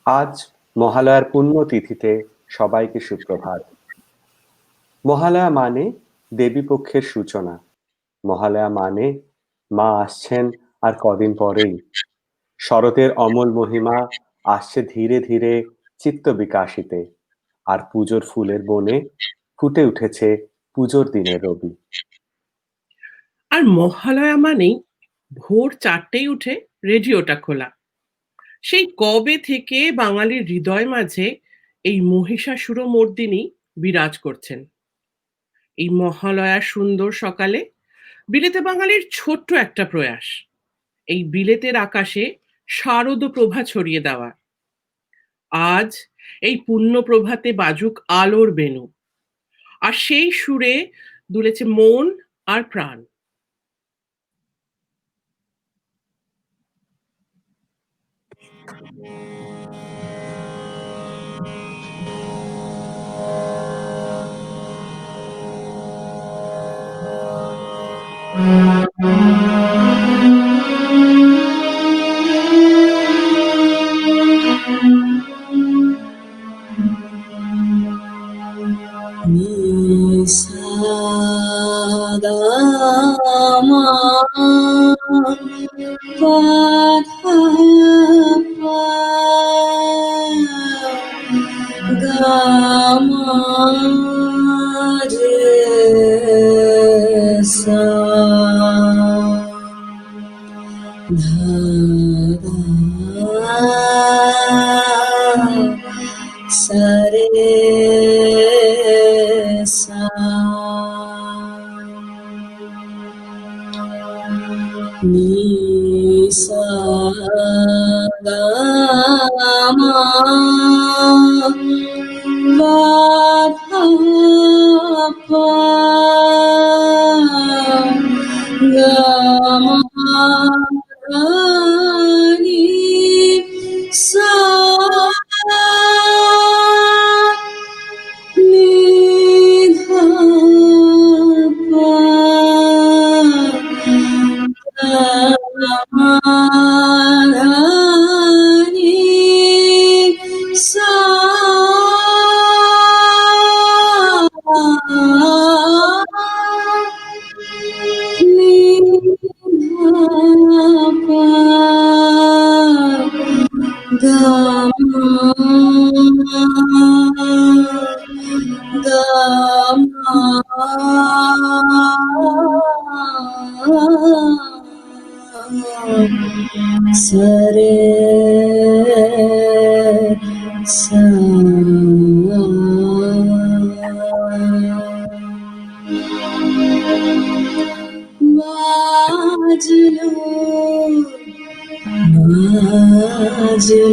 আজ মহালয়ার পুণ্যতিথিতে সবাইকে সুপ্রভাত। মহালয়া মানে দেবীপক্ষের সূচনা। মহালয়া মানে মা আসছেন আর কদিন পরেই। শরতের অমল মহিমা আসছে ধীরে ধীরে চিত্ত বিকাশিতে, আর পুজোর ফুলের বনে ফুটে উঠেছে পুজোর দিনের রবি। আর মহালয়া মানেই ভোর 4টেই উঠে রেডিওটা খোলা। সেই কবে থেকে বাঙালির হৃদয় মাঝে এই মহিষাসুরমর্দিনী বিরাজ করছেন। এই মহালয়ার সুন্দর সকালে বিলেতে বাঙালির ছোট্ট একটা প্রয়াস, এই বিলেতের আকাশে শারদ প্রভা ছড়িয়ে দেওয়া। আজ এই পুণ্য প্রভাতে বাজুক আলোর বেনু, আর সেই সুরে দুলেছে মন আর প্রাণ। सरे सा बाजलो बाजलो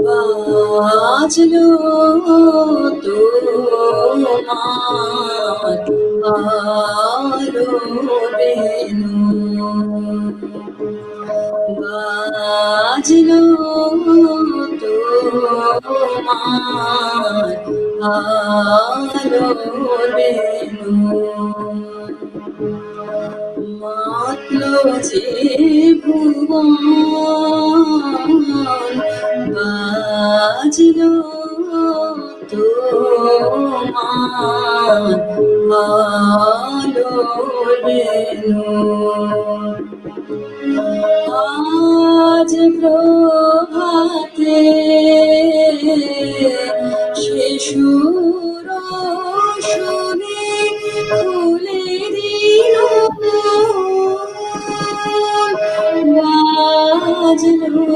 बाजलो তোমার আলো বেনু বাজলো তোমার আলো বেনু মাতলো যে ভুবন বাজলো তোমার আলো বেনু আজ প্রভাতে শিশুর শুনে খুলে দিল বাজলো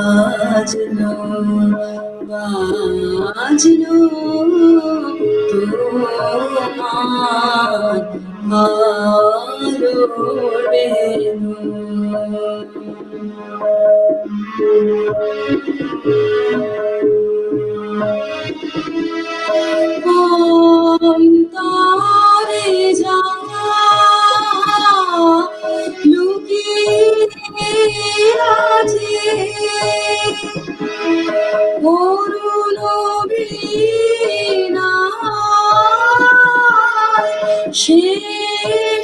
বাজলো বাজলো তোমার আলো বেনু অন্তরে যা লুকিয়ে আছে করুণ বীণা সে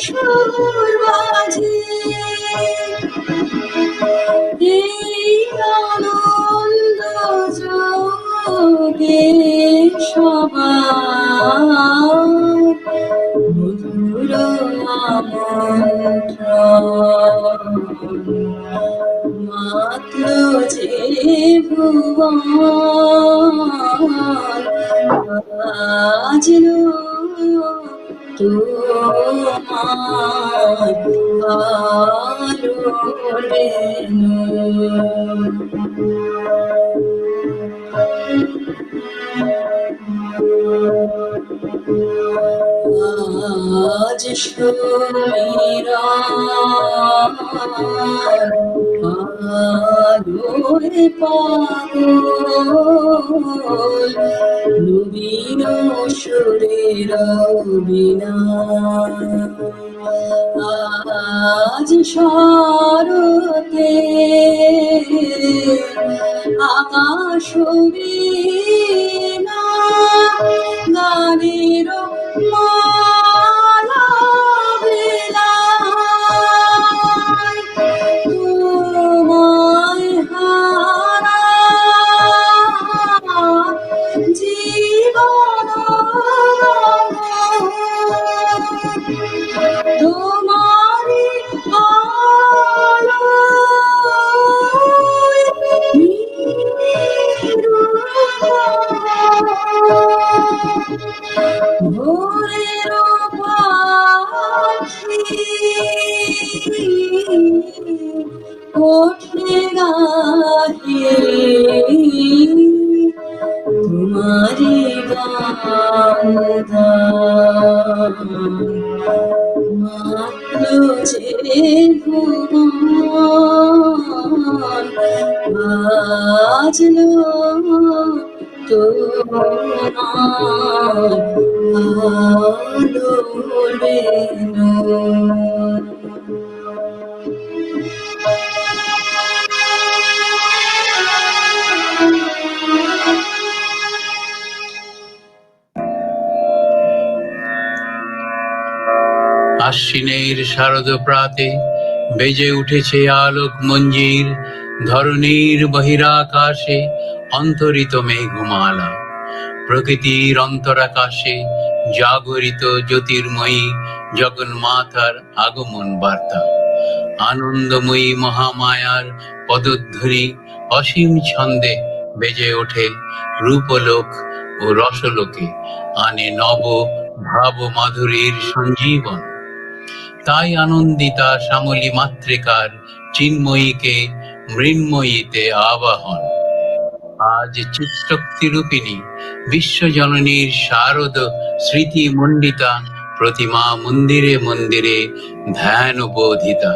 সুর বাজে এই আনন্দ যোগে সবার মধুর আমন্ত্রণ মাতলো যে ভুবন বাজলো তোমার আলো বেনু আজ সমীরণ আলোয় পাগল নবীন সুরের বিনা আজ শরতে আকাশ বীণা গানের মালা বিলায় তোমায় হারা জীবন তোমারি আলোয় ভোরের পাখি ওঠে গাহে তোমারি গান মাতলো যে ভুবন বাজলো তোমার আলো বেনু আশ্বিনের শারদ প্রাতে বেজে উঠেছে আলোক মঞ্জির, ধরণীর বহিরাকাশে অন্তরিত মেঘমালা, প্রকৃতির অন্তরাকাশে জাগরিত জ্যোতির্ময়ী জগন্মাতার আগমন বার্তা। আনন্দময়ী মহামায়ার পদধ্বনি অসীম ছন্দে বেজে ওঠে রূপলোক ও রসলোকে, আনে নব ভাব মাধুরীর সঞ্জীবন। তাই আনন্দিতা শ্যামলী মাতৃকার চিন্ময়ীকে মৃন্ময়ীতে আবাহন। আজ চিত্তশক্তিরূপিণী বিশ্বজননীর শারদ স্মৃতি মণ্ডিতা প্রতিমা মন্দিরে মন্দিরে ধ্যান বোধিতা।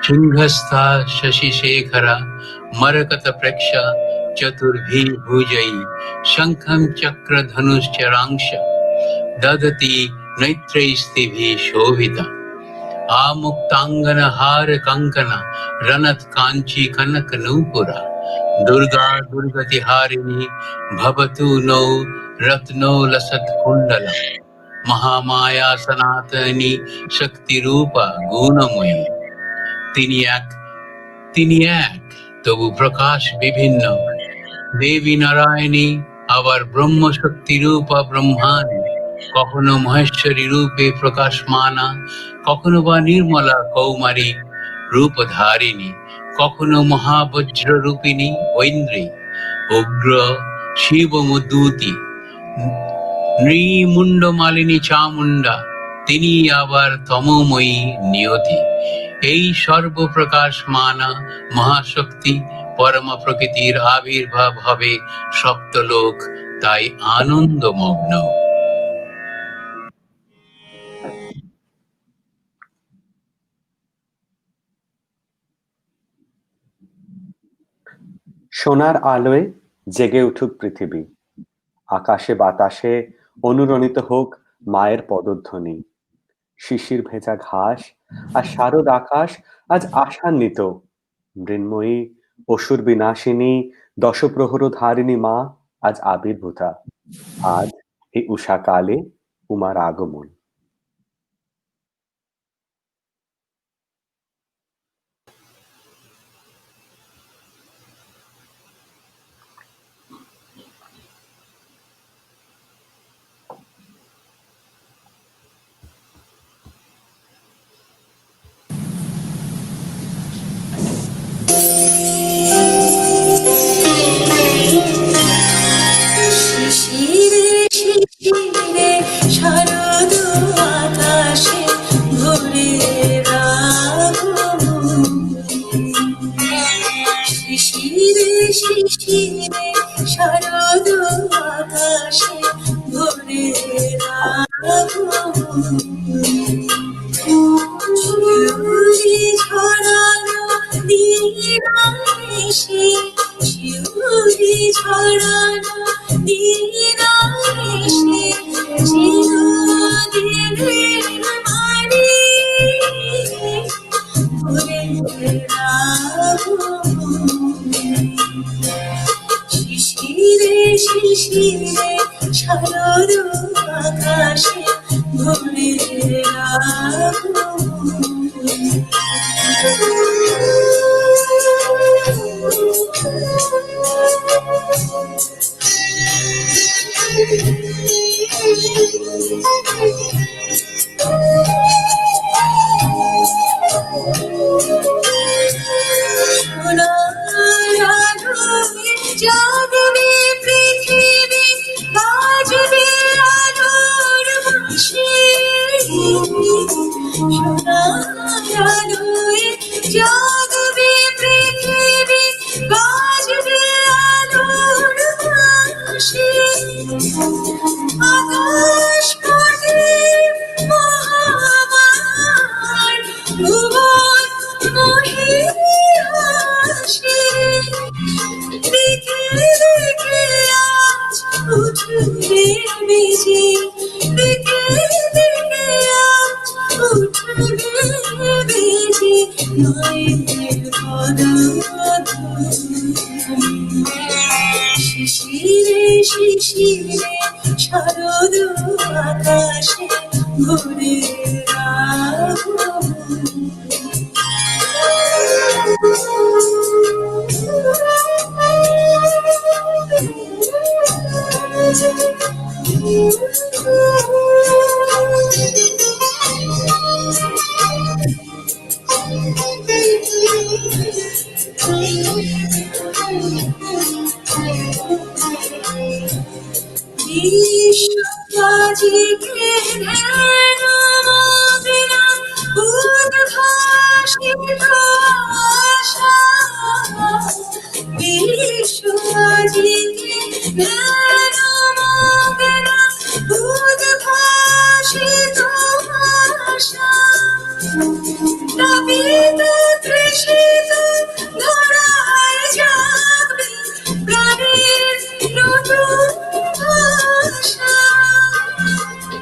সিংহস্থা শশিশেখরা মরকত প্রেক্ষা চতুর্ভির্ভুজৈ শঙ্খম চক্র ধনুশ্চরাংশ দদতি নৈত্রৈস্তিভিः শোভিতা। आमुक्तांगन हार कंकन रनत कांची कनक नूपुरा दुर्गा दुर्गति हारिणी भवतु नो रत्नो लसत कुंडल महामाया सनातनी शक्ति रूपा गुणमयी। তিনি এক তবু প্রকাশ বিভিন্ন, দেবী নারায়ণী আবার ব্রহ্ম শক্তি রূপা ব্রহ্মাণী, কখনো মহেশ্বরী রূপে প্রকাশমানা, কখনো বা নির্মলা কৌমারী রূপধারিণী, কখনো মহাবজ্র রূপিণী ঐন্দ্রী, উগ্র শিবমদূতি নৃমুণ্ডমালিনী চামুণ্ডা, তিনি আবার তমোময়ী নিয়তি। এই সর্বপ্রকাশ মানা মহাশক্তি পরমা প্রকৃতির আবির্ভাব হবে সপ্তলোক, তাই আনন্দমগ্ন। সোনার আলোয় জেগে উঠুক পৃথিবী, আকাশে বাতাসে অনুরণিত হোক মায়ের পদধ্বনি। শিশির ভেজা ঘাস আর শারদ আকাশ আজ আশান্বিত। মৃন্ময়ী অসুর বিনাশিনী দশপ্রহর ধারিণী মা আজ আবির্ভূতা। আজ এই উষাকালে উমার আগমন। শিশিরে শিশিরে শারদ আকাশে ভোরের আগমন। শিশিরে শিশিরে শারদ আকাশে ভোরের আগমন। শিউলি ঝরানো দিনাইশে, শিউলি ঝরানো দিনাইশে, চিরদিনের মারি ভোরের আগমন। শিশিরে শিশিরে শারদ আকাশে ভোরের আগমন। জাগবে পৃথিবী, বাজবে আলোর বাঁশি। সোনার আলোয় জাগবে পৃথিবী, বাজবে আলোর বাঁশি। আকাশ পথে মহামার, ভুবন মহে হাসি। দিকে দিকে আজ উঠবে বেজে, দিকে দিকে আজ উঠবে বেজে মায়ের পদধ্বনি। শিশিরে শিশিরে শারদ আকাশে ভোরের আগমন। আজিকে ধ্যান মগ্না উদ্ভাসিত আশা বিশ্ব আজিকে ধ্যান মগ্না উদ্ভাসিত আশা তাপিত তৃষিত ধরায় জাগবে প্রাণের নতুন ভাষা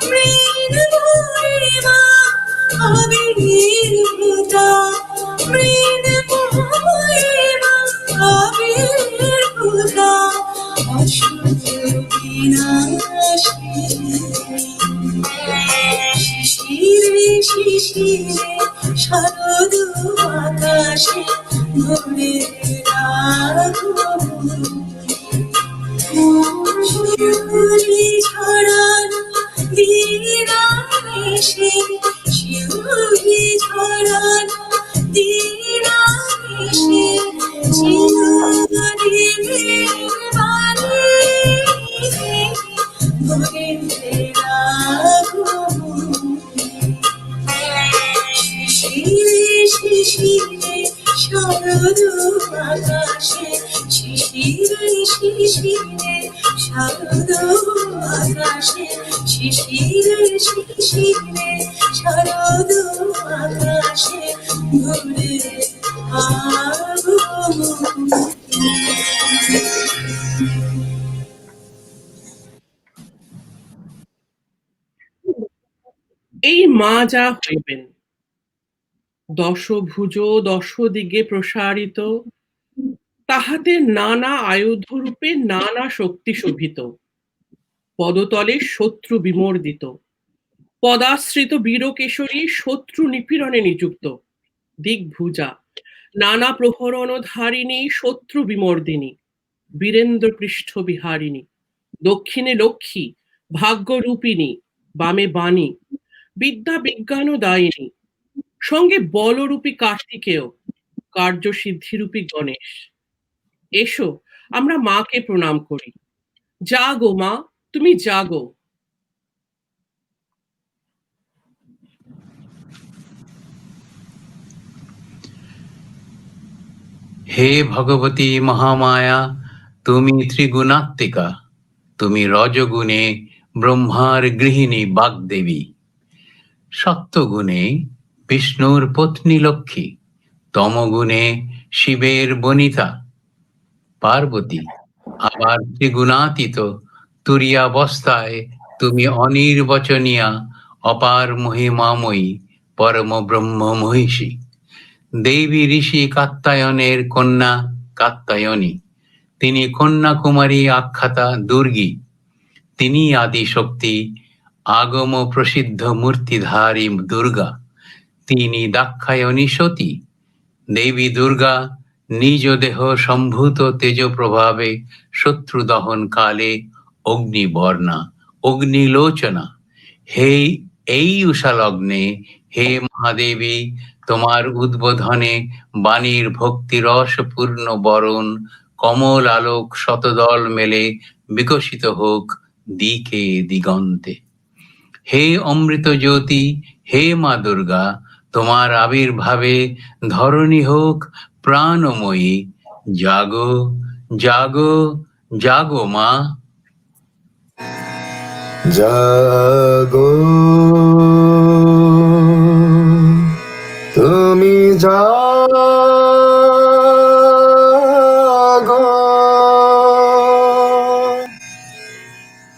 মৃণ ভূমিমা আবির্ভূতা মৃণ ভূমিমা আবির্ভূতা অশুভ বিনাশী শিশিরে শিশিরে শারদ আকাশে ভোরে শিউলি ছড়ানো দিনানিশে শিউলি ছড়ানো দিনানিশে চিরদিনের বাণী ভোরে শিশিরে শিশিরে শারদ আকাশে শিশিরে শিশিরে শারদ আকাশে শিশিরে শিশিরে শারদ আকাশে ভোরে আগমন। এই মা যা হইবেন দশভুজ দশদিগে প্রসারিত তাহাতে নানা আয়ুধরূপে নানা শক্তি শোভিত পদতলে শত্রু বিমর্দিত পদাশ্রিত বীরকেশরী শত্রু নিপীড়নে নিযুক্ত দিগ্ভুজা নানা প্রহরণধারিণী শত্রু বিমর্দিনী বীরেন্দ্র পৃষ্ঠ বিহারিণী দক্ষিণে লক্ষ্মী ভাগ্যরূপিণী বামে বাণী বিদ্যা বিজ্ঞান দায়িনী সঙ্গে বলরূপী কার্তিকেয় কার্যসিদ্ধিরূপী গণেশ এসো আমরা মাকে প্রণাম করি জাগো মা তুমি জাগো হে ভগবতী মহামায়া তুমি ত্রিগুণাত্মিকা তুমি রজগুণে ব্রহ্মার গৃহিণী বাগদেবী সত্যগুণে বিষ্ণুর পত্নী লক্ষ্মী তমগুণে শিবের বনিতা পার্বতী আবার ত্রিগুণাতীত তুরীয়াবস্থায় তুমি অনির্বচনীয়া অপার মহিমাময়ী পরম ব্রহ্ম মহিষী দেবী ঋষি কাত্যায়নের কন্যা কাত্যায়নী তিনি কন্যাকুমারী আখ্যাতা দুর্গী তিনি আদি শক্তি আগম প্রসিদ্ধ মূর্তিধারী দুর্গা তিনি দাক্ষায়ণী সতী দেবী দুর্গা নিজ দেহ সম্ভূত তেজ প্রভাবে শত্রু দহন কালে অগ্নিবর্ণা অগ্নিলোচনা হে এই উষালগ্নে হে মহাদেবী তোমার উদ্বোধনে বাণীর ভক্তিরস পূর্ণ বরণ কমল আলোক শতদল মেলে বিকশিত হোক দিকে দিগন্তে হে অমৃত জ্যোতি হে মা দুর্গা তোমার আবির্ভাবে ধরণী হোক প্রাণময়ী জাগো জাগো জাগো মা জাগো তুমি জাগো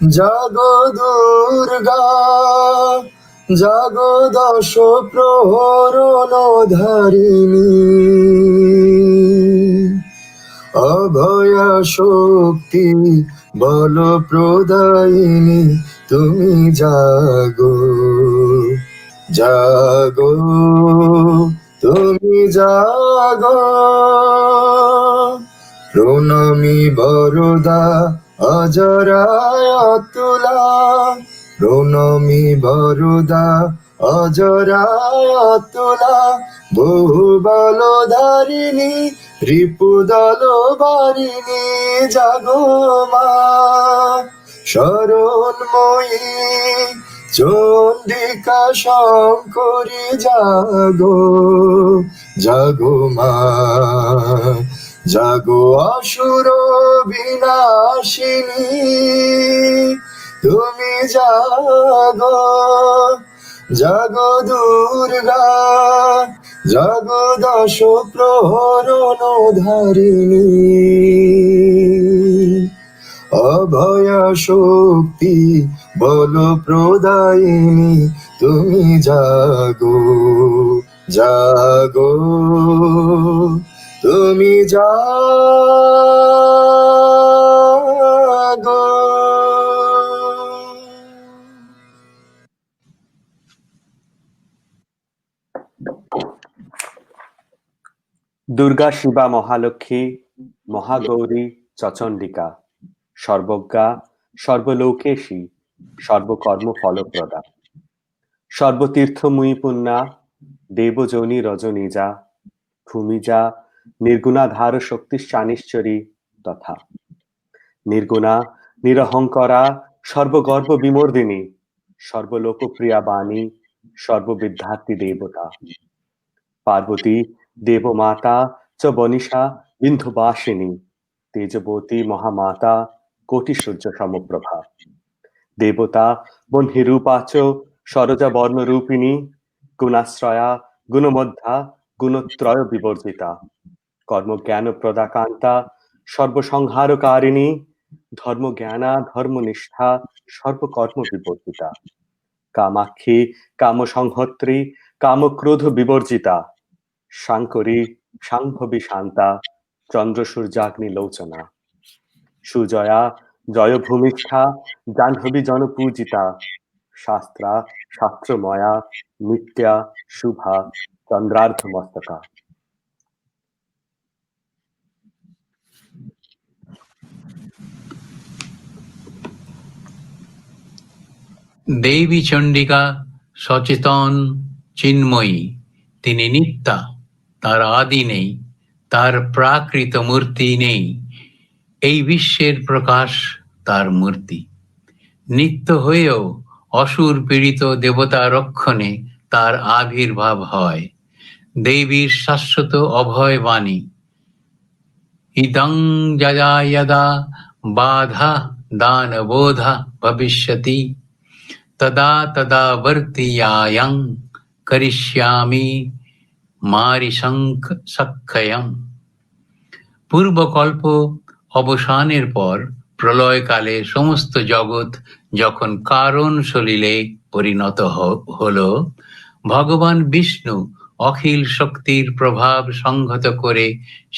জাগো দুর্গা জাগো দশ প্রহরণ ধারিণী অভয়া শক্তি বল প্রদায়িনী তুমি জাগো জাগো তুমি জাগো প্রণামী বরদা অজরায় অতুলা প্রণামী বরদা অজরায় অতুলা বহু বলধারিণী রিপুদল বারিণী জাগো মা শরণময়ী চন্ডিকা শঙ্করী জাগো জাগো মা, জাগো অসুর বিনাশিনী তুমি জাগো, জাগো দুর্গা, জাগো দশ প্রহরণ ধারিণী, অভয়া শক্তি বল প্রদায়িনী তুমি জাগো জাগো, তুমি জাগো। দুর্গা, শিবা, মহালক্ষ্মী, মহাগৌরী, চচণ্ডিকা, সর্বজ্ঞা, সর্বলোকেশী, সর্বকর্ম ফলপ্রদা, সর্বতীর্থময়ী পুণ্যা, দেবযোনি রজনীজা, ভূমিজা, নির্গুণাধার শক্তিশ্চানিশ্বরী তথা নির্গুণা, নিরহংকরা, সর্বগর্ব বিমর্দিনী, সর্বলোকপ্রিয়া বাণী, সর্ববিদ্যার্থী দেবতা, পার্বতী, দেবমাতা চ বনিশা বিন্ধুবাসিনী, তেজবতী মহামাতা, কোটি সূর্য সমপ্রভা, দেবতা বহ্নিরূপা চ সরজা বর্ণরূপিণী, গুণাশ্রয়া, গুণমধ্যা, গুণত্রয় বিবর্জিতা, কর্মজ্ঞান প্রদাকান্তা, সর্বসংহারকারিণী, ধর্মজ্ঞানা, ধর্মনিষ্ঠা, সর্বকর্ম বিবর্জিতা, কামাক্ষী, কামসংহত্রী, কামক্রোধ বিবর্জিতা, শাঙ্করী, শাম্ভবী শান্তা, চন্দ্র সূর্যাগ্নি লোচনা, সুজয়া, জয়ভূমিষ্ঠা, জাহ্নবী জনপূজিতা, শাস্ত্রা, শাস্ত্রময়া, নিত্যা, শুভা, চন্দ্রার্ধমস্তকা। দেবী চণ্ডিকা সচেতন চিন্ময়ী, তিনি নিত্যা, তার আদি নেই, তার প্রাকৃত মূর্তি নেই, এই বিশ্বের প্রকাশ তার মূর্তি। নিত্য হয়েও অসুর পীড়িত দেবতা রক্ষণে তার আবির্ভাব হয়। দেবীর শাশ্বত অভয় বাণী, ইদং যদা যদা বাধা দানবোধা ভবিষ্যতি তদা তদা বর্তিয়ায়ং করিষ্যামি মারিশঙ্খয়ং। পূর্বকল্প অবসানের পর প্রলয়কালে সমস্ত জগৎ যখন কারণ সলিলে পরিণত হল, ভগবান বিষ্ণু অখিল শক্তির প্রভাব সংহত করে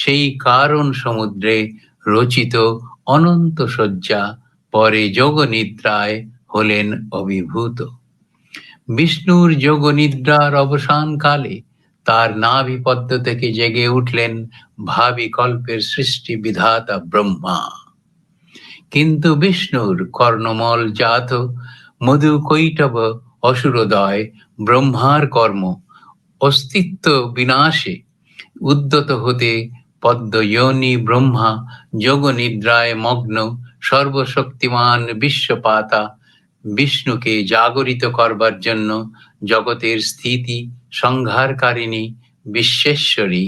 সেই কারণ সমুদ্রে রচিত অনন্ত শয্যা পরে যোগনিদ্রায় হলেন অভিভূত। বিষ্ণুর যোগনিদ্রার অবসানকালে তার নাভিপদ্ম থেকে জেগে উঠলেন ভাবি কল্পের সৃষ্টি বিধাতা ব্রহ্মা। কিন্তু বিষ্ণুর কর্ণমল জাত মধু কৈটব অসুরোদয় ব্রহ্মার কর্ম অস্তিত্ব বিনাশে উদ্যত হতে পদ্ময়োনি ব্রহ্মা যোগনিদ্রায় মগ্ন সর্বশক্তিমান বিশ্বপাতা বিষ্ণুকে জাগরিত করবার জন্য জগতের স্থিতি সংহারকারিণী বিশ্বেশ্বরী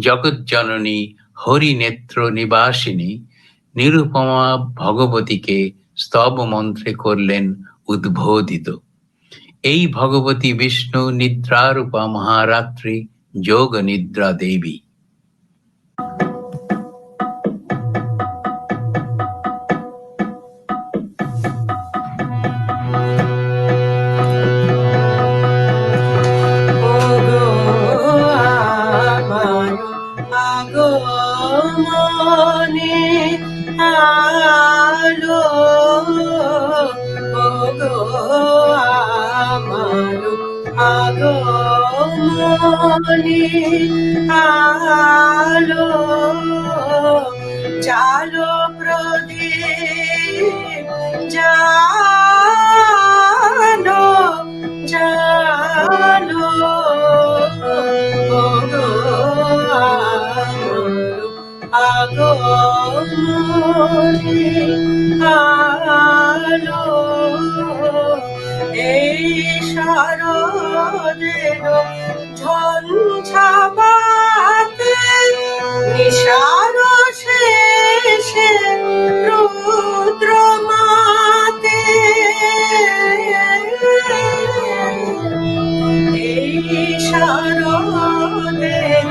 জগজ্জননী হরিনেত্র নিবাসিনী নিরুপমা ভগবতীকে স্তব মন্ত্রে করলেন উদ্বোধিত। এই ভগবতী বিষ্ণু নিদ্রারূপা মহারাত্রি যোগ নিদ্রা দেবী। আলো জালো প্রদীপ জালো জালো আগমনে আলো এই শারদের ঝঞ্ঝাবাতে নিশার শেষে রুদ্র মাতে এই শারদের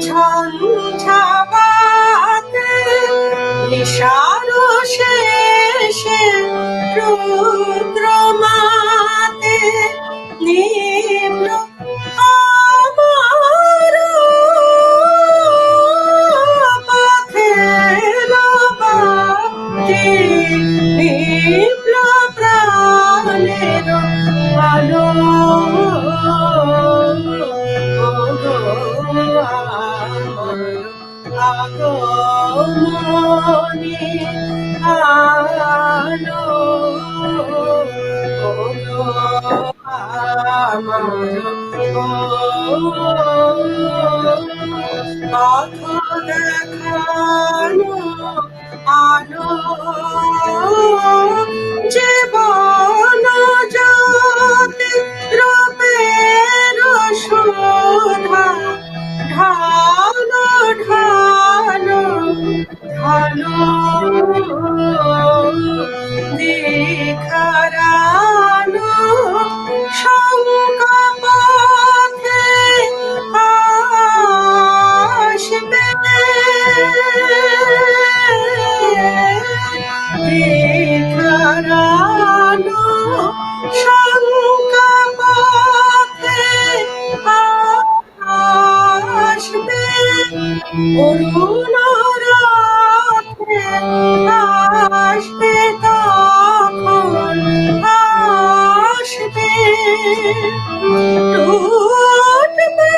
ঝঞ্ঝাবাতে নিশার শেষে রুদ্র মাতে নিম্ন আমার পথের বাতি নিম্ন প্রাণের আলো আগমনে আলো পথ দেখানো আলো জীবন জ্যোতি রূপের শোভা ঢালো ঢালো ঢালো দেখারানো শঙ্কা পথে আসবে দেখারানো শঙ্কা পথে আসবে অরুণ রাতে আসবে তখন আসবে টুটবে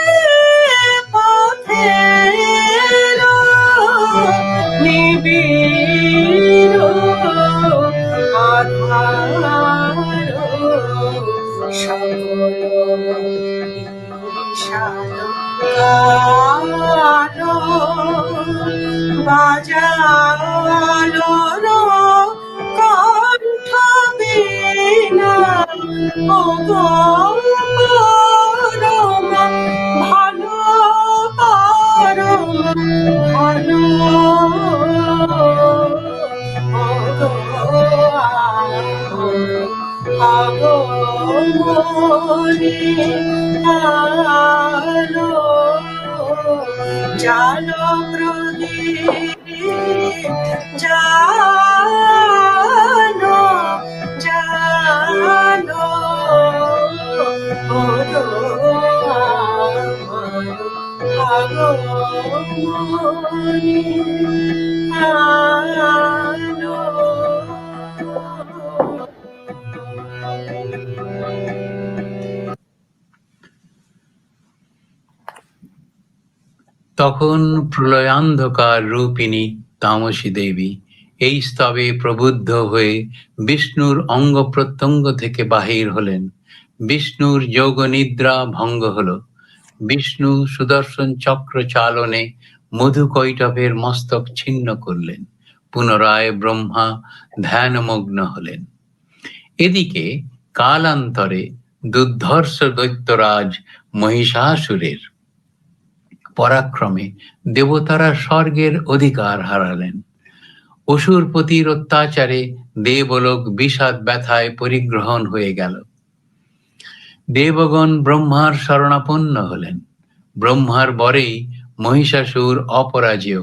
পথের নিবিড় আধার সকল কালো বাজালো কণ্ঠ বীণা ওগো পরম ভালো পরম ভালো আগমনে আলো জালো প্রদীপ জালো জালো আগমনে আলো তখন প্রলয়ান্ধকার রূপিণী তামসী দেবী এই স্তবে প্রবুদ্ধ হয়ে বিষ্ণুর অঙ্গ প্রত্যঙ্গ থেকে বাহির হলেন। বিষ্ণুর যোগ নিদ্রা ভঙ্গ হল। বিষ্ণু সুদর্শন চক্র চালনে মধুকৈটভের মস্তক ছিন্ন করলেন। পুনরায় ব্রহ্মা ধ্যানমগ্ন হলেন। এদিকে কালান্তরে দুর্ধর্ষ দৈত্যরাজ মহিষাসুরের পরাক্রমে দেবতারা স্বর্গের অধিকার হারালেন। অসুরপতির অত্যাচারে দেবলোক বিষাদ ব্যথায় পরিগ্রহণ হয়ে গেল। দেবগণ ব্রহ্মার শরণাপন্ন হলেন। ব্রহ্মার বরেই মহিষাসুর অপরাজেয়।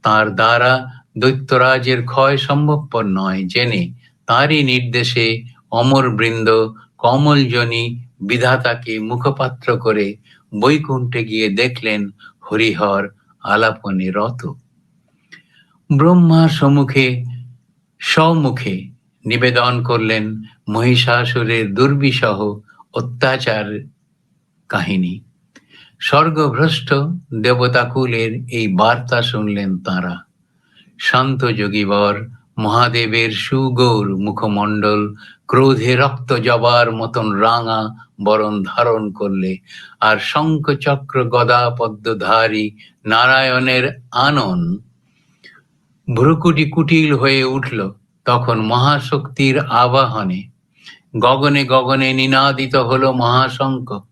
তার দ্বারা দৈত্যরাজের ক্ষয় সম্ভবপর নয় জেনে তারই নির্দেশে অমরবৃন্দ কমলজনী বিধাতাকে মুখপাত্র করে বৈকুণ্ঠে গিয়ে দেখলেন হরিহর আলাপনে রত। ব্রহ্মার সম্মুখে নিবেদন করলেন মহিষাসুরের দুর্বিষহ অত্যাচার কাহিনী। স্বর্গভ্রষ্ট দেবতাকুলের এই বার্তা শুনলেন তারা। শান্ত যোগীবর মহাদেবের সুগৌর মুখমণ্ডল ক্রোধে রক্ত জবার মতন রাঙা বরণ ধারণ করলে, আর শঙ্খ চক্র গদা পদ্মধারী নারায়ণের আনন ভ্রুকুটি কুটিল হয়ে উঠল তখন মহাশক্তির আবাহনে। গগনে গগনে নিনাদিত হলো মহাশঙ্খ।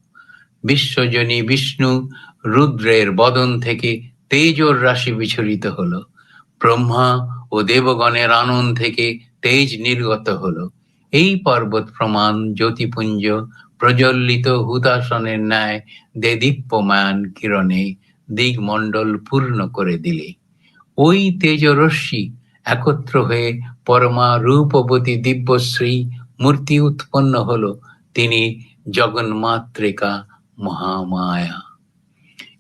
বিশ্বজনী বিষ্ণু রুদ্রের বদন থেকে তেজর রাশি বিছরিত হলো। ব্রহ্মা ও দেবগণের আনন থেকে তেজ নির্গত হলো। এই পর্বত প্রমাণ জ্যোতিপুঞ্জ প্রজ্বলিত হুতাসনের ন্যায় দেদীপ্যমান কিরণে দিগমণ্ডল পূর্ণ করে দিলে। ওই তেজরশ্মি একত্র হয়ে পরমা রূপবতী দিব্যশ্রী মূর্তি উৎপন্ন হলো। তিনি জগন্মাত্রিকা মহামায়া।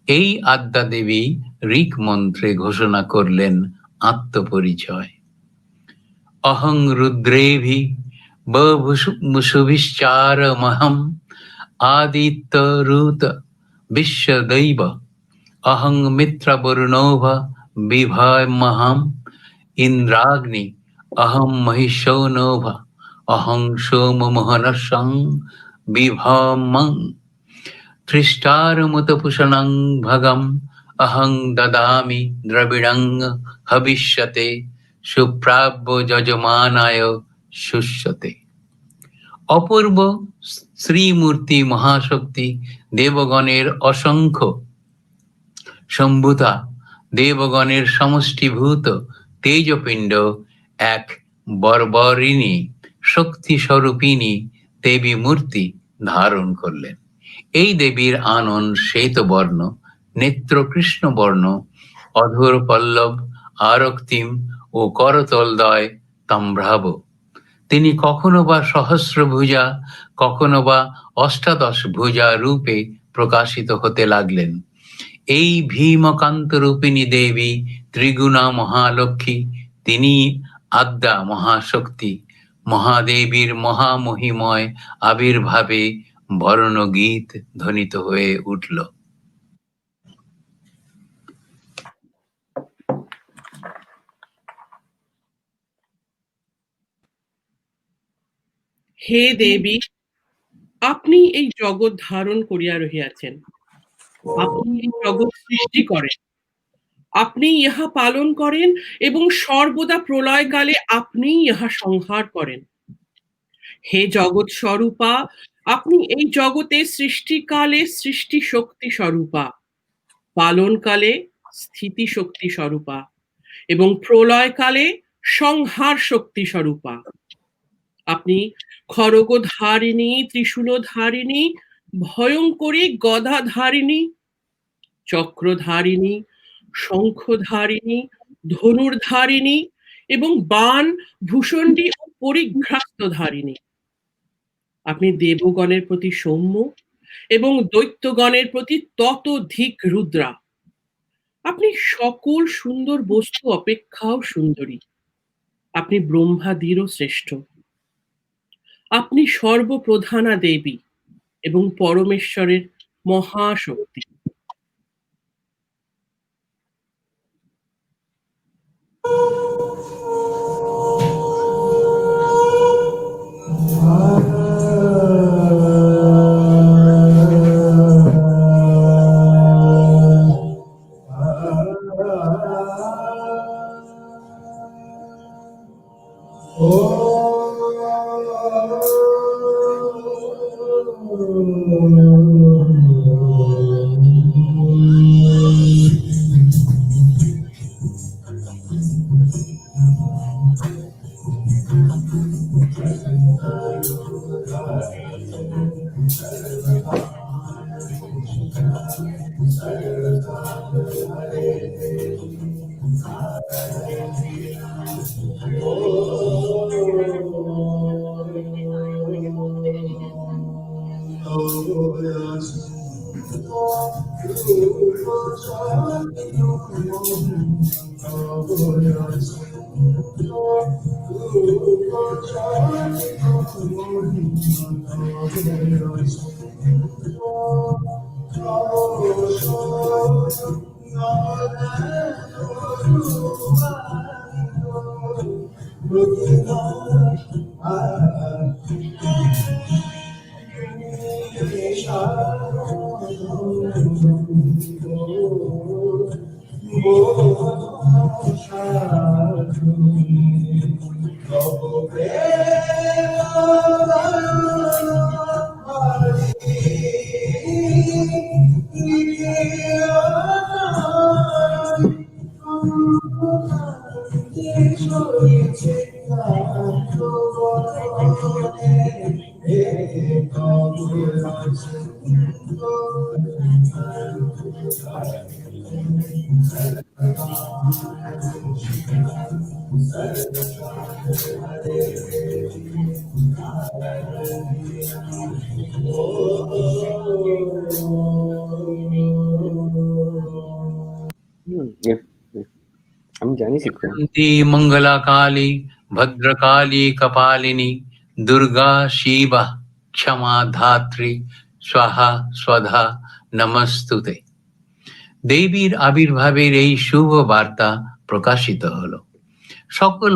এই আদ্যা দেবী ঋক মন্ত্রে ঘোষণা করলেন আত্মপরিচয়। অহং রুদ্রেভি বভুষুবিশ্চারমহম আদিত্য রুত বিশ্বদৈব অহং মিত্রবরুণোভ বিভয়মহম ইন্দ্রাগ্নি অহং মহিষৌনভ অহং সোমমোহনসং বিভমং ত্রিষ্টারমুতপুষণং ভগম অহং দদামি দ্রবিড়ং হবিষ্যতে সুপ্রাব্য যজমানায় শুষ্যতে। অপূর্ব শ্রীমূর্তি মহাশক্তি দেবগণের অসংখ্য সম্ভূতা, দেবগণের সমষ্টিভূত তেজপিণ্ড এক বর্বরিণী শক্তি স্বরূপিণী দেবী মূর্তি ধারণ করলেন। এই দেবীর আনন শ্বেতবর্ণ, নেত্র কৃষ্ণবর্ণ, অধর পল্লব আরক্তিম ও করতলদয় তাম্রাভ। তিনি কখনো বা সহস্রভুজা, কখনো বা অষ্টাদশ ভুজা রূপে প্রকাশিত হতে লাগলেন। এই ভীমকান্ত রূপিণী দেবী ত্রিগুণা মহালক্ষ্মী, তিনি আদ্যা মহাশক্তি। মহাদেবীর মহামহিময় আবির্ভাবে বর্ণগীত ধ্বনিত হয়ে উঠল। হে দেবী, আপনি এই জগৎ ধারণ করিয়া রহিয়াছেন। আপনি এই জগৎ সৃষ্টি করেন, আপনি ইহা পালন করেন এবং সর্বদা প্রলয়কালে আপনি ইহা সংহার করেন। হে জগৎ স্বরূপা, আপনি এই জগতে সৃষ্টিকালে সৃষ্টি শক্তি স্বরূপা, পালনকালে স্থিতি শক্তি স্বরূপা এবং প্রলয়কালে সংহার শক্তি স্বরূপা। আপনি খড়গধারিণী, ত্রিশূলধারিণী, ভয়ঙ্করী গদাধারিণী, চক্রধারিণী, শঙ্খধারিণী, ধনুর্ধারিণী এবং বাণ, ভূষণ্ডী ও পরিঘ্রাস্তধারিণী। আপনি দেবগণের প্রতি সৌম্য এবং দৈত্যগণের প্রতি ততোধিক রুদ্রা। আপনি সকল সুন্দর বস্তু অপেক্ষাও সুন্দরী। আপনি ব্রহ্মাদিরও শ্রেষ্ঠ। আপনি সর্বপ্রধানা দেবী এবং পরমেশ্বরের মহাশক্তি। আমি জানি শিখতে কুন্তি মঙ্গলা কালী ভদ্রকালী কপালিনী দুর্গা শিবা ক্ষমা ধাত্রী স্বাহা স্বধা নমস্তুতে। দেবীর আবির্ভাবের এই শুভ বার্তা প্রকাশিত হলো। সকল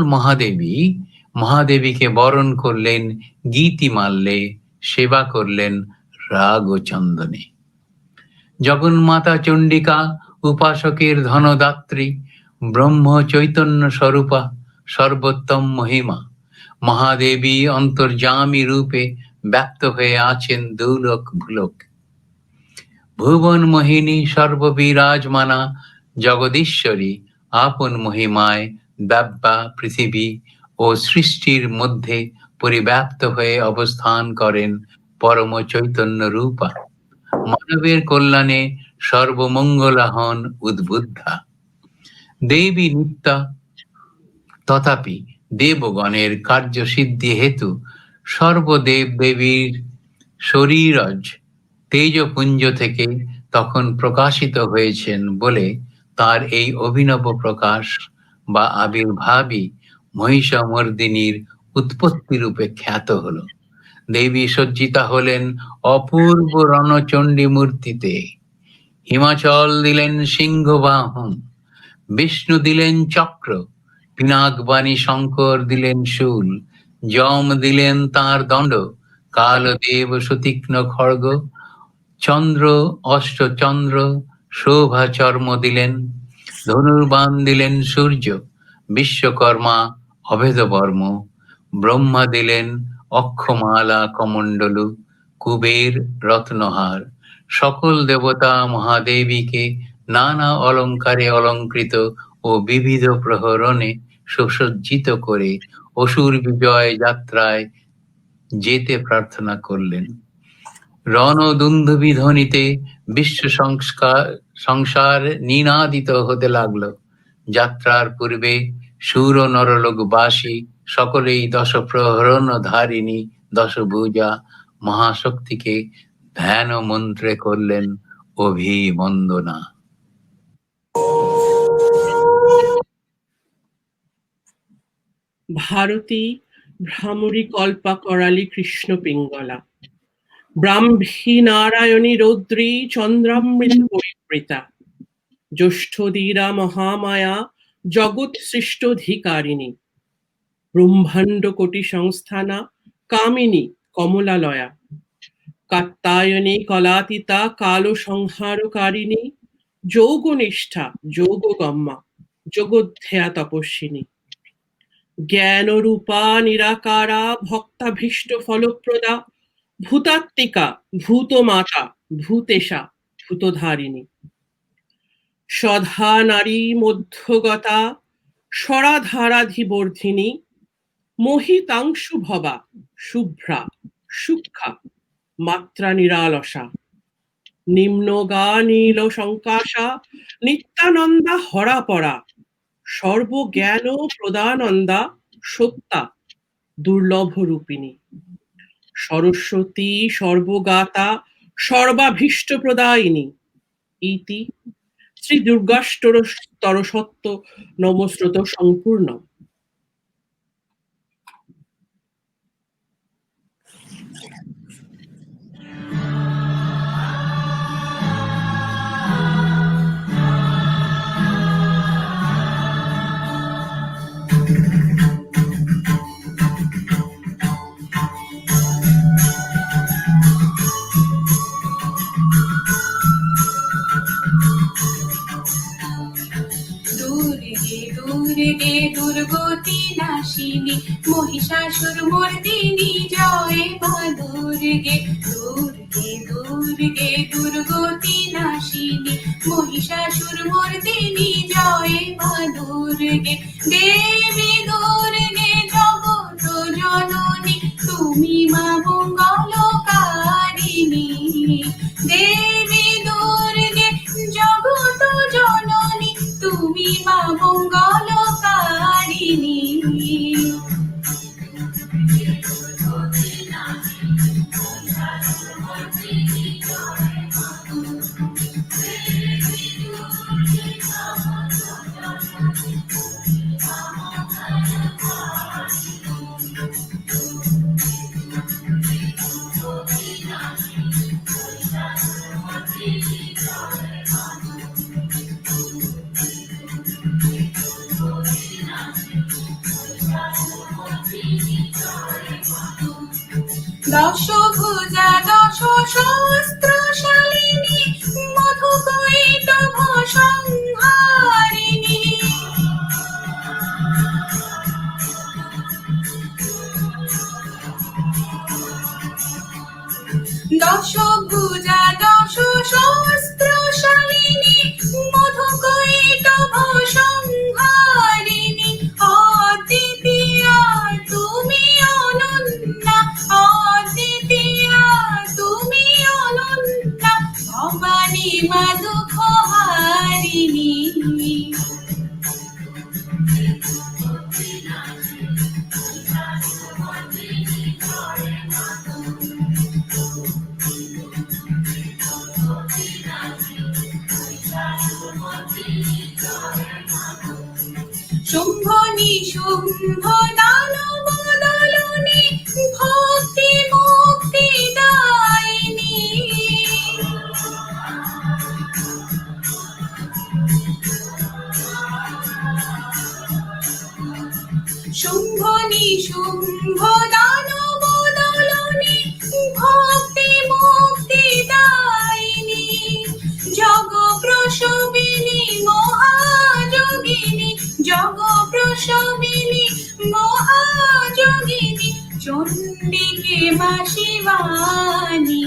মহাদেবীকে বরণ করলেন গীতিমাল্যে, সেবা করলেন রাগ ও চন্দনে। জগন্মাতা চণ্ডিকা উপাসকের ধনদাত্রী, ব্রহ্ম চৈতন্য স্বরূপা, সর্বোত্তম মহিমা মহাদেবী অন্তর্যামী রূপে ব্যক্ত হয়ে আছেন দুলোক ভুলোক। ভুবন মোহিনী সর্ববিরাজমানা জগদীশ্বরী আপন মহিমায় ব্যাপ্যা পৃথিবী ও সৃষ্টির মধ্যে পরিব্যাপ্ত হয়ে অবস্থান করেন পরম চৈতন্য রূপা। মানবের কল্যাণে সর্বমঙ্গলা হন উদ্বুদ্ধা। দেবী নিত্যা, তথাপি দেবগণের কার্যসিদ্ধি হেতু সর্বদেব দেবীর শরীরজ তেজপুঞ্জ থেকে তখন প্রকাশিত হয়েছেন বলে তার এই অভিনব প্রকাশ বা আবির্ভাবই মহিষমর্দিনীর উৎপত্তি রূপে খ্যাত হলো। দেবী সজ্জিতা হলেন অপূর্ব রণচণ্ডী মূর্তিতে। হিমাচল দিলেন সিংহবাহন, বিষ্ণু দিলেন চক্র, পিনাকবাণী শঙ্কর দিলেন শূল, যম দিলেন তাঁর দণ্ড, কালদেব সুতীক্ষ্ণ খড়গ, চন্দ্র অষ্টচন্দ্র শোভা চর্ম দিলেন, ধনুর্বাণ দিলেন সূর্য, বিশ্বকর্মা অভেদ বর্ম, ব্রহ্মা দিলেন অক্ষমালা কমণ্ডলু, কুবের রত্নহার। সকল দেবতা মহাদেবীকে নানা অলঙ্কারে অলঙ্কৃত ও বিবিধ প্রহরণে সুসজ্জিত করে অসুর বিজয় যাত্রায় যেতে প্রার্থনা করলেন। রণদুন্দুভি ধ্বনিতে বিশ্ব সংসার নিনাদিত হতে লাগলো। যাত্রার পূর্বে সুর ও নরলোকবাসী সকলেই দশ প্রহরণ ধারিণী দশভুজা মহাশক্তিকে ধ্যান মন্ত্রে করলেন অভিবন্দনা। ভারতী ভ্রামরী কল্পা করালি কৃষ্ণ পিঙ্গলা, ব্রাহ্মী নারায়ণী রৌদ্রী চন্দ্রামৃত পরিবৃতা, জ্যেষ্ঠধীরা মহামায়া জগৎ সৃষ্টধিকারিণী, ব্রহ্মাণ্ড কোটি সংস্থানা কামিনী কমলালয়া, কাত্যায়নী কলাতীতা কাল সংহারকারিণী, যোগনিষ্ঠা যোগগম্মা যোগধ্যা তপস্বিনী, জ্ঞানরূপা নিরাকারা ভক্তাভীষ্ট ফলপ্রদা, ভূতাত্মিকা ভূতমাতা ভূতেশা ভূতধারিণী, সধা নারী মধ্যগতা স্বরাধারাধিবর্ধিনী, মোহিতাংশু ভবা শুভ্রা সূক্ষা মাত্রা নিরালসা, নিম্নগা নীল সংকাশা নিত্যানন্দা হরাপরা, সর্বজ্ঞান প্রদানন্দা সত্তা দুর্লভ রূপিণী, সরস্বতী সর্বগাতা সর্বাভীষ্ট প্রদায়িনী। ইতি শ্রী দুর্গাষ্টরসত্ব নমস্রোত সম্পূর্ণ। দুর্গে দুর্গতি নাশিনী মহিষাসুর মর্দিনী জয় মা দুর্গে দুর্গে দুর্গে দুর্গতি নাশিনী মহিষাসুর মর্দিনী জয় মা দুর্গে দেবী দুর্গে জগত জননী তুমি মা মঙ্গলকারিণী দেবী দুর্গে জগত জননী তুমি মা মঙ্গলকারিণী দশভুজা দশ সহস্রশালিনী মধুকৈটভ সংহারিণী দশভুজা দশ সহস্রশালিনী মধুকৈটভ সংহারিণী অদ্বিতীয়া তুমি অনন্যা অদ্বিতীয়া তুমি অনন্যা ভবানী মা দুঃখহারিণী শুম্ভ নিশুম্ভ দানব দলনী ভক্তি মুক্তি দায়িনী শুম্ভ নিশুম্ভ দানব দলনী ভক্তি মুক্তি দায়িনী জগ প্রসবিনী মহাযোগিনী জগ প্রসবিনী মহাযোগিনী চণ্ডিকে মা শিবানী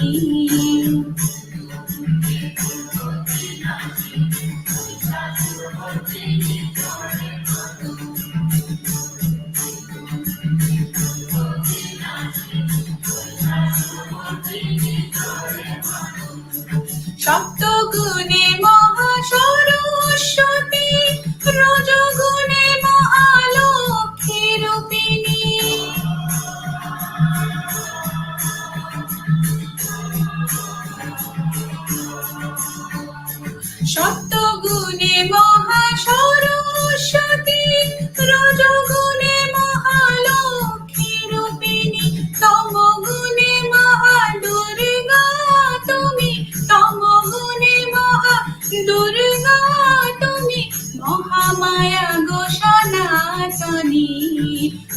সপ্তগুণে মহাসরস্বতী রজগুণে মহালক্ষ্মী রূপিণী সপ্তগুণে মহাসরস্বতী রজগুণে মহালক্ষ্মী রূপিণী তমগুণে মহাদুর্গা তুমি তমগুণে মহাদুর্গা তুমি মহামায়া গো সনাতনী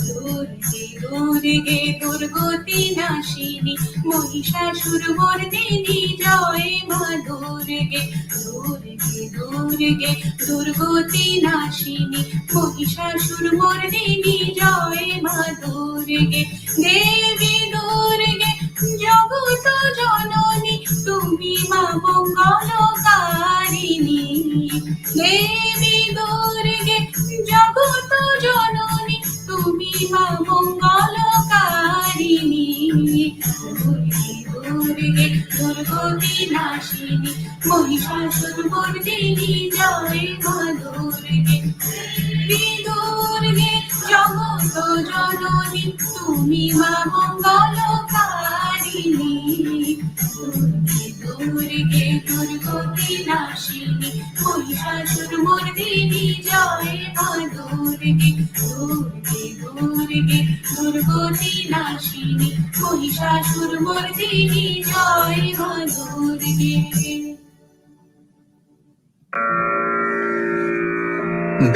দুর্গে দুর্গে দুর্গতি নাশিনী মহিষাসুর মর্দিনী জয় মা দুর্গে দুর্গে দুর্গে দুর্গতি নাশিনী মহিষাসুর মর্দিনী জয় মা দুর্গে দেবী দুর্গে জগত জননী তুমি মা মঙ্গলকারিণী দেবী দুর্গে জগত জননী তুমি মা মঙ্গলকারিণী দুর্গে দুর্গে দুর্গতি নাশিনী মহিষাসুর মর্দিনী জয় মা দুর্গে দেবী দুর্গে জগত জননী তুমি মা মঙ্গলকারিণী দুর্গে দুর্গে দুর্গতি নাশিনী মহিষাসুর মর্দিনী জয় মা দুর্গে দুর্গে দুর্গে দুর্গতি নাশিনী মহিষাসুর মর্দিনী জয় মা দুর্গে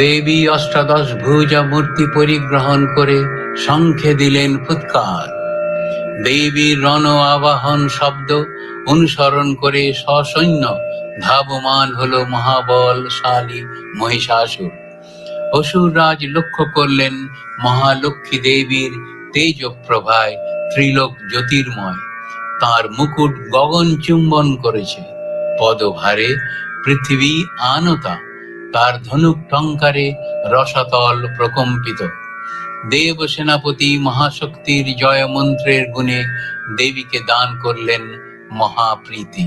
দেবী অষ্টাদশ ভুজা মূর্তি পরিগ্রহণ করে শঙ্খে দিলেন ফুৎকার। দেবীর রণ আবাহন শব্দ অনুসরণ করে সসৈন্য ধাবমান হলো মহাবলশালী মহিষাসুর। অসুররাজ লক্ষ্য করলেন মহালক্ষ্মী দেবীর তেজ প্রভায় ত্রিলোক জ্যোতির্ময়। তার মুকুট গগন চুম্বন করেছে, পদভারে পৃথিবী আনতা, তার ধনুক টঙ্কারে রসাতল প্রকম্পিত। দেব সেনাপতি মহাশক্তির জয় মন্ত্রের গুণে দেবীকে দান করলেন মহাপ্রীতি।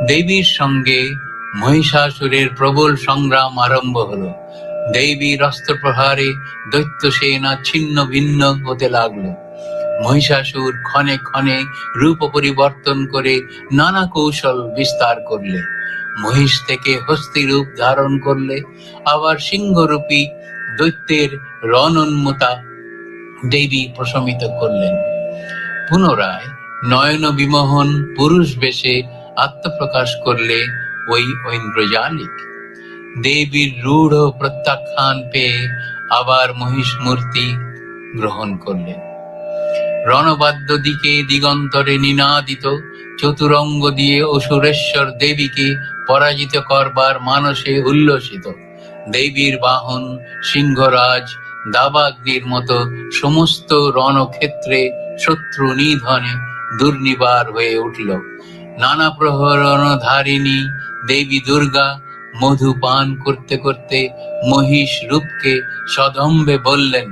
দেবীর সঙ্গে মহিষাসুরের প্রবল সংগ্রাম আরম্ভ হলো। দেবীর অস্ত্র প্রহারে দৈত্য সেনা ছিন্ন ভিন্ন হতে লাগলো। মহিষাসুর ক্ষণে ক্ষণে রূপ পরিবর্তন করে নানা কৌশল বিস্তার করলে। মহিষ থেকে হস্তি রূপ ধারণ করলে, আবার সিংহরূপী দৈত্যের রণোন্মতা দেবী প্রশমিত করলেন। পুনরায় নয়ন বিমোহন পুরুষ বেশে আত্মপ্রকাশ করলে ওই ঐন্দ্রজালিক। দেবীর রূঢ় প্রত্যাখ্যান পেয়ে আবার মহিষ মূর্তি গ্রহণ করলেন। রণবাদ্য দিকে দিগন্তরে নিনাদিত চতুরঙ্গ দিয়ে অসুরেশ্বর দেবীকে পরাজিত করবার মানসে উল্লসিত। দেবীর বাহন সিংহরাজ দাবাগ্নির মতো সমস্ত রণক্ষেত্রে শত্রু নিধনে দুর্নিবার হয়ে উঠল। নানা প্রহরণধারিণী দেবী দুর্গা মধু পান করতে করতে মহিষ রূপকে সদম্বে বললেন,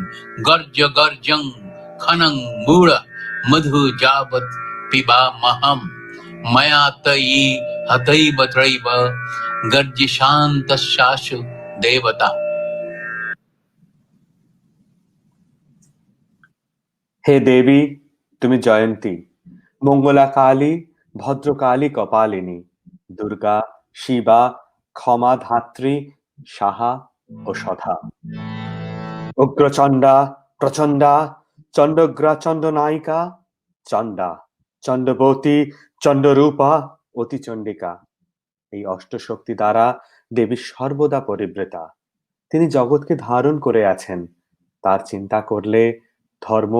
গর্জ গর্জং খনং মূঢ় মধু যাবৎ পিবা মহম ময়া তয়ি হতৈব ত্রৈব গর্জিশান্তশাসু দেবতা। হে দেবী, তুমি জয়ন্তী, মঙ্গলা কালী, ভদ্রকালী কপালিনী, দুর্গা, শিবা, ক্ষমা ধাত্রী, সাহা ও সধা, উগ্রচণ্ডা, প্রচণ্ডা, চণ্ডগ্রা, চণ্ডনায়িকা, চণ্ডা, চণ্ডবতী, চণ্ডরূপা, অতিচণ্ডিকা। এই অষ্টশক্তি দ্বারা দেবী সর্বদা পরিবৃতা। তিনি জগৎকে ধারণ করে আছেন। তার চিন্তা করলে ধর্ম,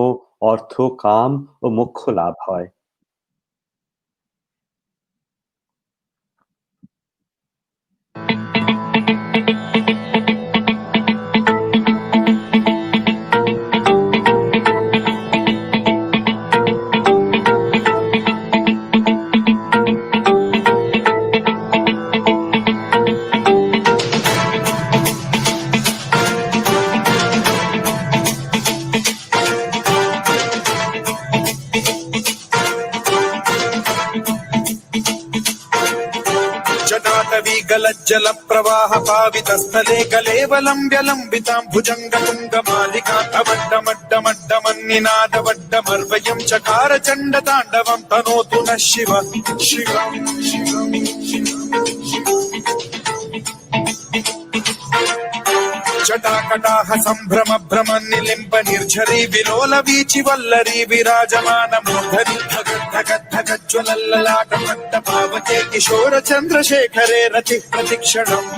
অর্থ, কাম ও মোক্ষ লাভ হয়। जल प्रवाह पावितस्थले कलेवलम्ब्य लम्बितां भुजंग तुंग मालिका तवड्डमड्डमड्डमन्निनादवड्डमर्वयं चकार चण्ड ताण्डवं तनोतु नः शिव शिवम् जटाकटाह सम्भ्रम भ्रम निलिम्ब निर्झरी विलोल वीचि वल्लरी विराजमान मूर्धनि धगद्धगद्धगज्ज्वलल्ललाट पट्ट पावके किशोर चन्द्रशेखरे रति प्रतिक्षणम्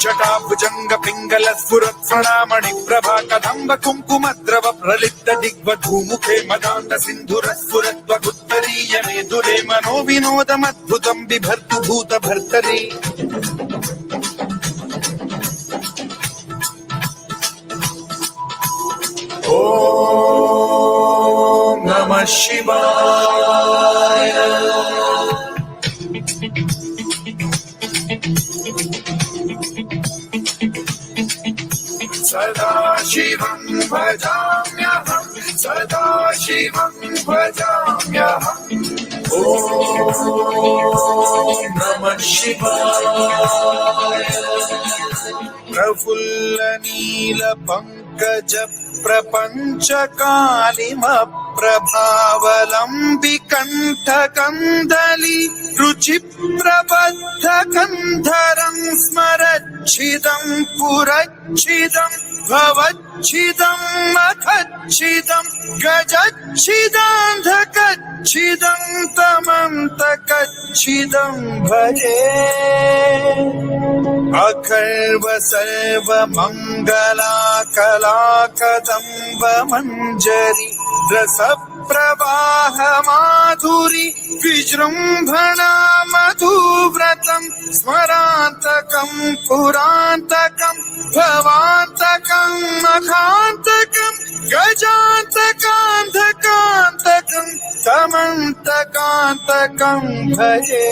जटाभुजंग पिंगल स्फुरत्फणामणि प्रभा कदम्ब कुंकुमद्रव प्रलिप्त दिग्वधूमुखे मदान्त सिन्धुर स्फुरद्वगुत्तरीय मेदुरे मनो विनोदमद्भुतं बिभर्तु भूत भर्तरि ॐ नमः शिवाय। सदा शिवं भजाम्यहं सदा शिवं भजाम्यहम् ॐ नमः शिवाय। प्रफुल्ल नील पंकज प्रपंच कालिम प्रभावलंबि कंठ कंदली रुचि प्रबद्ध कंधरं स्मरच्छिदं पुरच्छिदं भवच्छिदं मखच्छिदं गजच्छिदान्धकच्छिदं तमन्तकच्छिदं कलमच्छिदं भजे अखर्व सर्व मंगला कला कदम्ब मंजरी रस प्रवाह माधुरी विजृंभणा मधुव्रतं स्मरान्तकं पुरान्तकं भवान्तकं मखान्तकं गजान्तकान्धकान्तकं समन्तकान्तकं भजे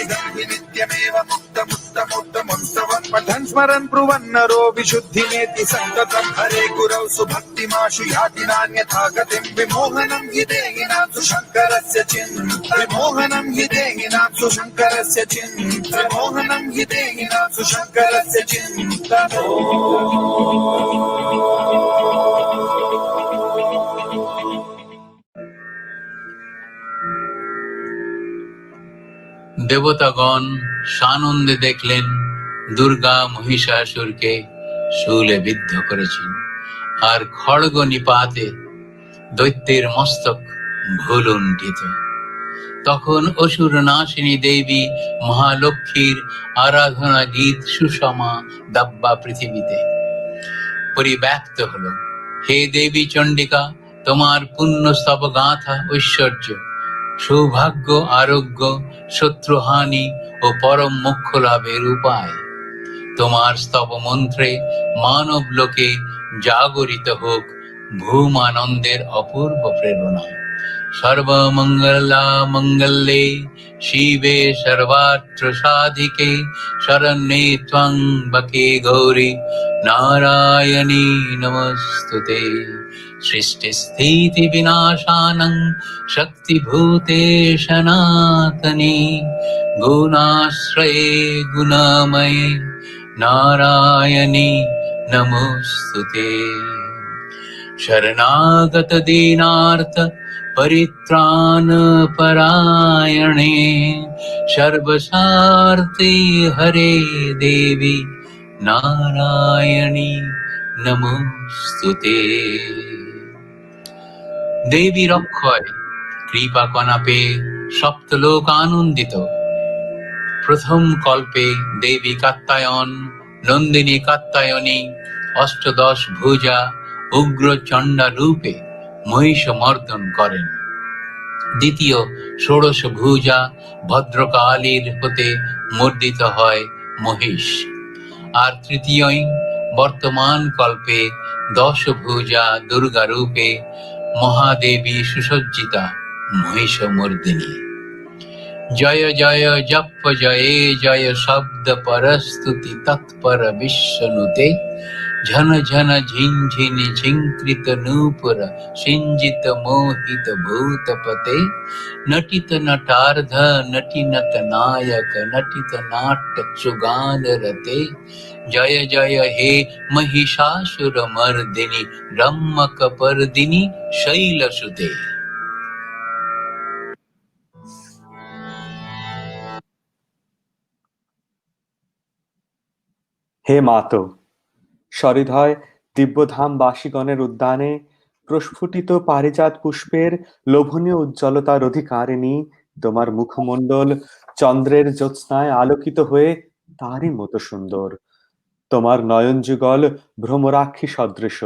इदं हि नित्यमेव मुक्तमुत्तमोत्तमोत्तमं पठन् स्मरन् ब्रुवन् नरो विशुद्धिमेति सन्ततं हरे गुरौ सुभक्तिमाशु याति नान्यथा गतिं विमोहनं हि देहिनां सुशङ्करस्य विमोहनं हि देहिनां सुशङ्करस्य विमोहनं हि देहिनां सुशङ्करस्य चिन्तनो দেবতাগণ সানন্দে দেখলেন দুর্গা মহিষাসুরকে শূলে বিদ্ধ করেছেন, আর খড়গ নিপাতে দৈত্যের মস্তক ভুলুণ্ঠিত। তখন অসুর নাশিনী দেবী মহালক্ষ্মীর আরাধনা গীত সুষমা দাব্বা পৃথিবীতে পরিব্যাপ্ত হলো। হে দেবী চণ্ডিকা, তোমার পুণ্য স্তব গাঁথা ঐশ্বর্য, সৌভাগ্য, আরোগ্য, শত্রুহানি ও পরম মোক্ষ লাভের উপায়। তোমার স্তব মন্ত্রে মানব লোকে জাগরিত হোক ভূমানন্দের অপূর্ব প্রেরণা। সর্বমঙ্গলা মঙ্গলে শিবে সর্বাত্র সাধিকে শরণ্যে ত্বম্বকে গৌরী নারায়ণী নমস্তুতে। সৃষ্টি স্থিতি বিনাশানং শক্তিভূতে সনাতনে গুণাশ্রয়ে গুণময়ে নারায়ণী নমস্তুতে। शरणागत दीनार्थ परित्राण परायणे सर्वसार्थे हरे देवी नारायणी नमोस्तुते। দেবী রক্ষয় কৃপা কণা পেয়ে সপ্তলোক আনন্দিত। প্রথম কল্পে দেবী কাত্যায়ন নন্দিনী কাত্যায়নী অষ্টদশ ভুজা উগ্র চণ্ডা রূপে মহিষ মর্দন করেন। দ্বিতীয় ষোড়শ ভুজা ভদ্রকালীর হতে মর্দিত হয় মহিষ। আর তৃতীয় বর্তমান কল্পে দশ ভুজা দুর্গা রূপে মহাদেবী সুসজ্জিতা মহিষ মর্দিনী। জয় জয় জপ জয়ে জয় শব্দ পরস্তুতি তৎপর বিশ্বনুতে ঝন ঝন ঝিনঝিনি ঝিঙ্কৃত নূপুর সিঞ্জিত মোহিত ভূতপতে নটিত নটার্ধ নটি নট নায়ক নটিত নাট্য চুগান রতে জয় জয় হে महिषासुर मर्दिनी ब्रह्मक पर्दिनी शैलसुते। হে মাতো, সহৃদয় দিব্যধামবাসীগণের উদ্যানে প্রস্ফুটিত পারিজাত পুষ্পের লোভনীয় উজ্জ্বলতার অধিকারিণী তোমার মুখমণ্ডল চন্দ্রের জ্যোৎস্নায় আলোকিত হয়ে তারই মতো সুন্দর। তোমার নয়ন যুগল ভ্রমরাক্ষী সদৃশ,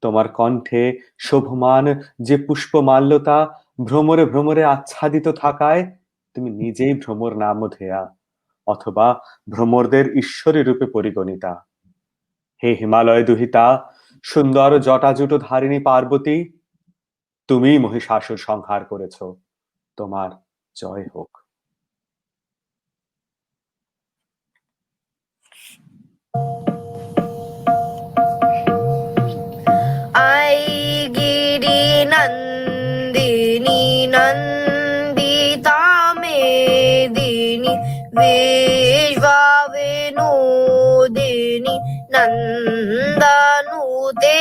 তোমার কণ্ঠে শোভমান যে পুষ্পমাল্যতা ভ্রমরে ভ্রমরে আচ্ছাদিত থাকায় তুমি নিজেই ভ্রমর নামধেয়া অথবা ভ্রমরদের ঈশ্বরী রূপে পরিগণিতা। হে হিমালয় দুহিতা, সুন্দর জটাজুট ধারিণী পার্বতী, তুমি মহিষাসুর সংহার করেছ, তোমার জয় হোক। गिरि नन्दिनी नन्दिता मेदिनी विश्वविनोदिनी नन्दनुते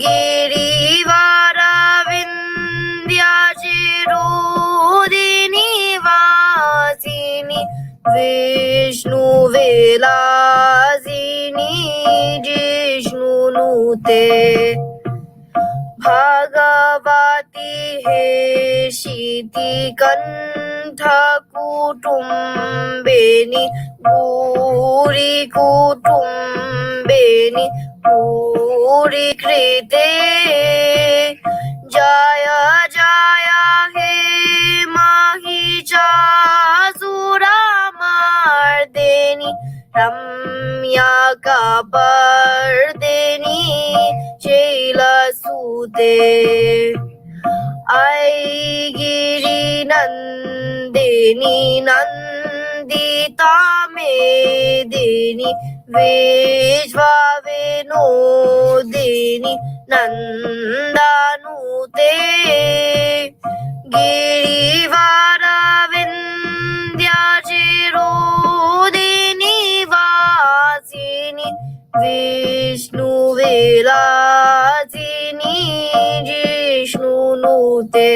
गिरिवरविन्द्याचिरोदिनी वासिनी भगवती हेशितिकण्ठकुटुम्बिनि भूरि कुटुम्बिनि भूरि कृते जय जय हे महिषासुरमर्दिनि रम्यकपर्दिनि शैलसुते ऐगिरिनन्दिनि नन्दिता मेदिनि विश्वविनोदिनि नन्दनुते गिरिवरविन्द्यचिरोदिनि वासिनि विष्णुविलासिनि जिष्णुनुते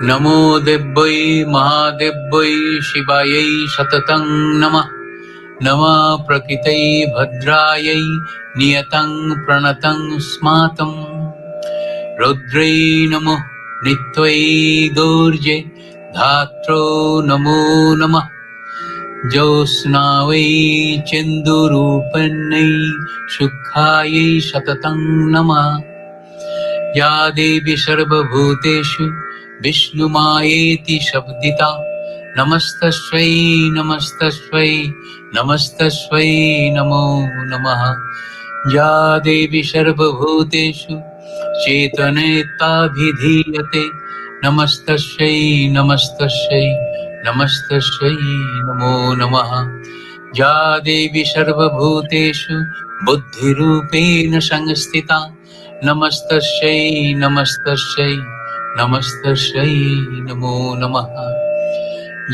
नमो देव्यै महादेव्यै शिवायै सततं नमः। नमः प्रकृतै भद्रायै नियतं प्रणतं स्मातम्। रुद्रै नमो नित्यै गौर्ये धात्रो नमो नमः। ज्योत्स्नावै चेन्दूरूपिण्यै शुक्लायै सततं नमः। या देवी सर्वभूतेषु विष्णुमायेति शब्दिता नमस्तस्यै नमस्तस्यै नमस्तस्यै नमो नमः। या देवी सर्वभूतेषु चेतनेत्ताभिधीयते नमस्तस्यै नमस्तस्यै नमस्तस्यै नमो नमः। या देवी सर्वभूतेषु बुद्धिरूपेण संस्थिता नमस्तस्यै नमस्तस्यै नमस्तस्यै नमो नमः।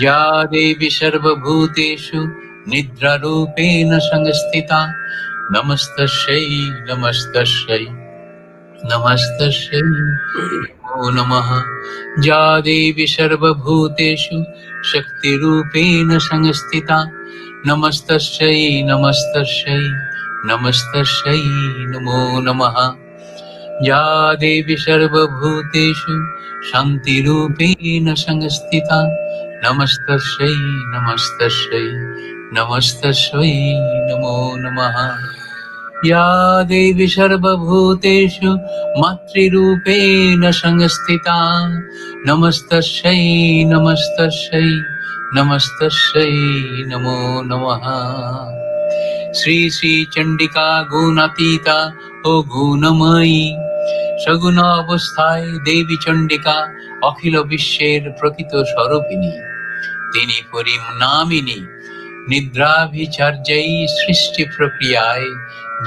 या देवी सर्वभूतेषु निद्रारूपेण संस्थिता नमस्तस्यै नमस्तस्यै नमस्तस्यै नमो नमः। या देवी सर्वभूतेषु शक्तिरूपेण संस्थिता नमस्तस्यै नमस्तस्यै नमस्तस्यै नमो नमः। या देवी सर्वभूतेषु शान्तिरूपेण संस्थिता नमस्तस्यै नमस्तस्यै नमस्तस्यै नमो नमः। या देवी सर्वभूतेषु मातृरूपेण संस्थिता नमस्तस्यै नमस्तस्यै नमस्तस्यै नमो नमः। श्री श्री चंडिका गुणातीता ও গুণময়ী সগুণ অবস্থায় দেবী চণ্ডিকা অখিল বিশ্বের প্রকৃত স্বরূপিণী। তিনি পরিণামিনী নিদ্রাভিচার্যেই সৃষ্টি প্রক্রিয়ায়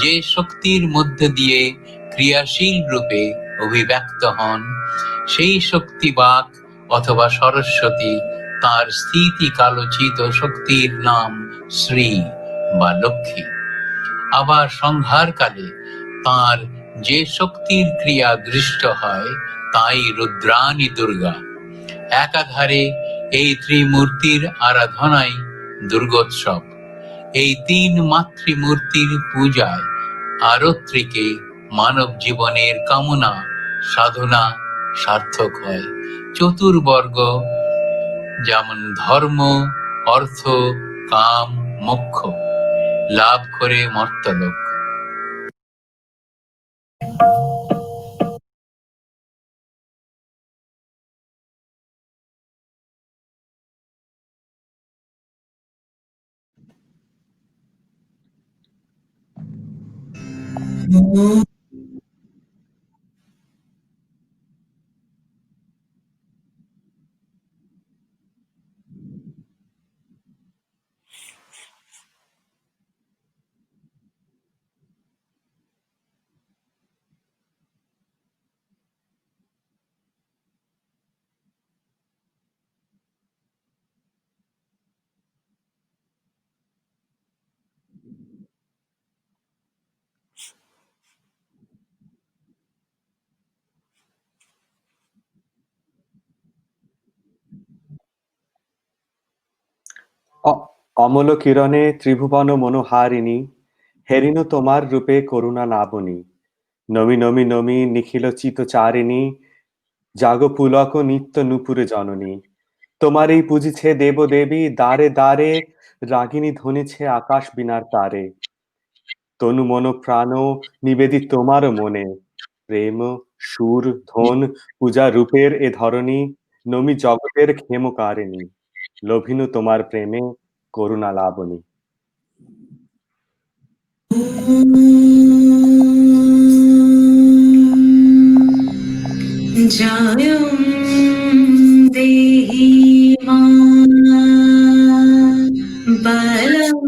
যে শক্তির মধ্য দিয়ে ক্রিয়াশীল রূপে অভিব্যক্ত হন সেই শক্তি বাক অথবা সরস্বতী, তার স্থিতি কালোচিত শক্তির নাম শ্রী বা লক্ষ্মী। আবার সংহারকালে তার যে শক্তির ক্রিয়া দৃষ্ট হয় তাই রুদ্রাণী দুর্গা। একাধারে এই ত্রিমূর্তির আরাধনাই দুর্গোৎসব। এই তিন মাতৃমূর্তির পূজায় আরত্রিকে মানব জীবনের কামনা সাধনা সার্থক হয়। চতুর্বর্গ যেমন ধর্ম, অর্থ, কাম, মোক্ষ লাভ করে মর্তলোক। অমল কিরণে ত্রিভুবন মনোহারিণী, হেরিন তোমার রূপে করুণা লাবণী। নমি নমি নমি নিখিল চিতচারিণী, জাগ পুলক নিত্য নূপুরে জননী। তোমারই পুজিছে দেব দেবী, দ্বারে দ্বারে রাগিনী ধ্বনিছে আকাশ বিনার তারে। তনু মন প্রাণ নিবেদিত তোমার মনে, প্রেম সুর ধন পূজা রূপের এ ধরণী। নমি জগতের ক্ষেমকারিণী, লোভিনু তোমার প্রেমে করুণা লাবণী। জয়ং দেহি মা বলং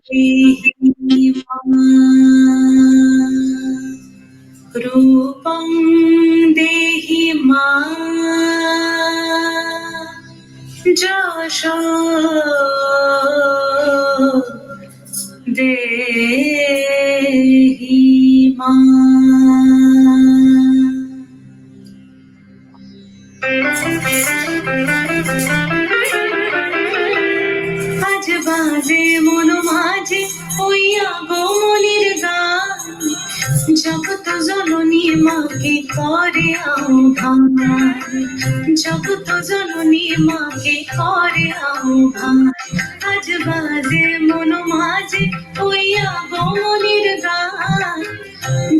দেহি মা রূপং দেহি মা যশ দেহি মা। আজ বাজে মন মাঝে হইয়া গোমনির গান, জগত জননী মাকে করে আহ্বান, জগত জননী মাকে করে আহ্বান। আজ বাজে মন মাঝে হইয়া গোমনির গান,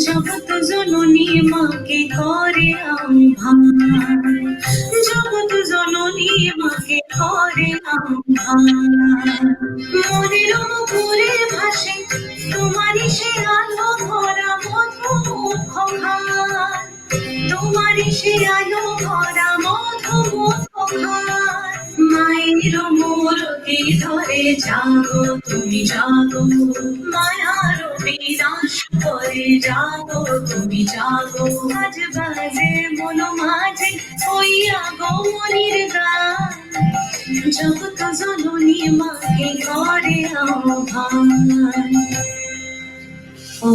জগত জননী মাকে করে আহ্বান, জগত জননী মাকে করে আহ্বান। মনের মুখে ভাসে তোমারই সে আলো ভরা মধু মুখখান, তোমারই সে আলো ভরা মধু মুখখান। মায়ের মূরতি ধরে জাগো তুমি জাগো, মায়ার বিনাশ করে জাগো তুমি জাগো। আজ বাজে মন মাঝে হইয়া গোমনির গান, জগত জননী মাকে করে আহ্বান। ও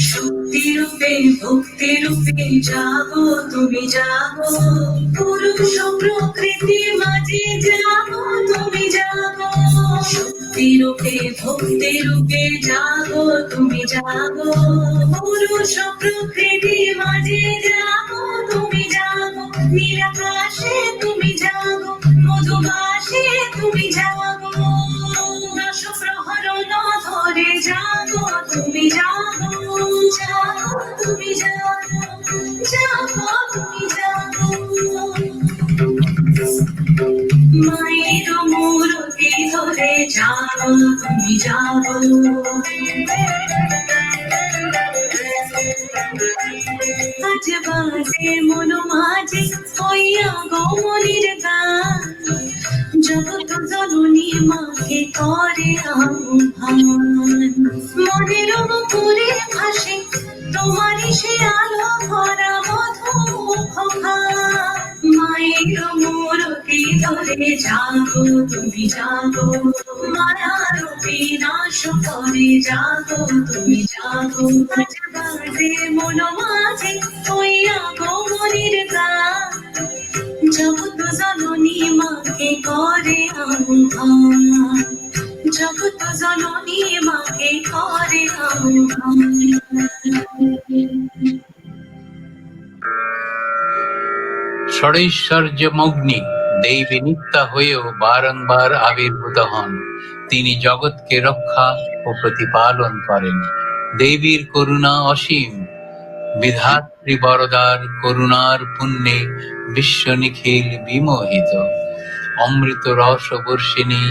শক্তি রূপে ভক্তি রূপে জাগো তুমি জাগো, পুরুষ প্রকৃতি মাঝে জাগো তুমি জাগো। শক্তি রূপে ভক্তি রূপে জাগো তুমি জাগো, পুরুষ প্রকৃতি মাঝে জাগো তুমি জাগো। নীলাকাশে তুমি জাগো, মধুবাসে তুমি জাগো, দশ প্রহরণ ধরে জাগো তুমি জাগো, জাগো তুমি জাগো, জাগো তুমি জাগো। মায়ের মূরতি ধরে জাগো তুমি জাগো। আজ বাজে মন মাঝে হইয়া গোমনির গান, জগত জননী মাকে করে আহ্বান। মনের মুখে ভাসে তোমারই সে আলো ভরা মধু মুখখান। মায়ের মূরতি ধরে জাগো তুমি জাগো, মায়ার বিনাশ করে জাগো তুমি জাগো। আজ বাজে মন মাঝে হইয়া গোমনির গান, জগত জননী মাকে করে আহ্বান, জগত জননী মাকে করে আহ্বান। ষড়ৈশ্বর্যমগ্নি দেবী নিত্যা হয়েও বারংবার আবির্ভূত হন। তিনি জগৎকে রক্ষা ও প্রতিপালন করেন। দেবীর করুণা অসীম, বিধাত্রী বরদার করুণার পুণ্যে বিশ্ব নিখিল বিমোহিত। অমৃত রস বর্ষিণী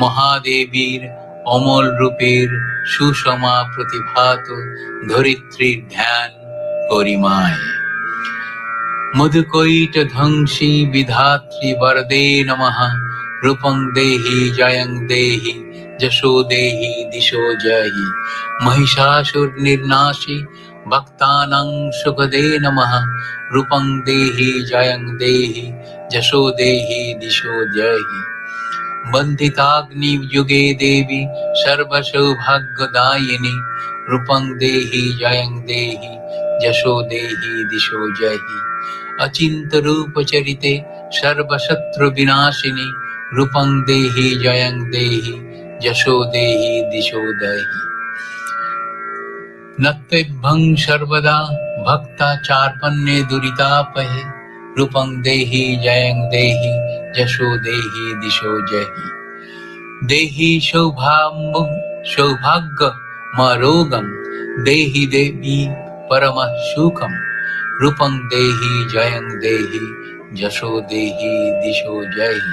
মহাদেবীর অমল রূপের সুষমা প্রতিভাত ধরিত্রীর ধ্যান করিমায়। মধুকৈট ধ্বংসী বিধাত্রী বরদে নমঃ। রূপং দেহি জয়ং দেহি যশো দেহি দিশো জয়ি। মহিষাসুর নির্নাশী ভক্তানাং সুখদে নমঃ। রূপং দেহি জয়ং দেহি যশো দেহি দিশো জয়ি। বন্দিতাগ্নি যুগে দেবী সর্বসৌভাগ্যদায়িনী। রূপং দেহি জয়ং দেহি যশো দেহি দিশো জয়ি। अचिंत रूप चरिते सर्वशत्रु विनाशिनी। रूपं देहि जयं देहि यशो देहि दिशो देहि। नत्वेभं सर्वदा भक्ताचार्पण्ये दुरितापहे। रूपं देहि जयं देहि यशो देहि दिशो जयि। देहि सौभाग्यमरोगं देहि देवी परमः सुखम्। रूपं देहि जयं देहि यशो देहि दिशो जयि।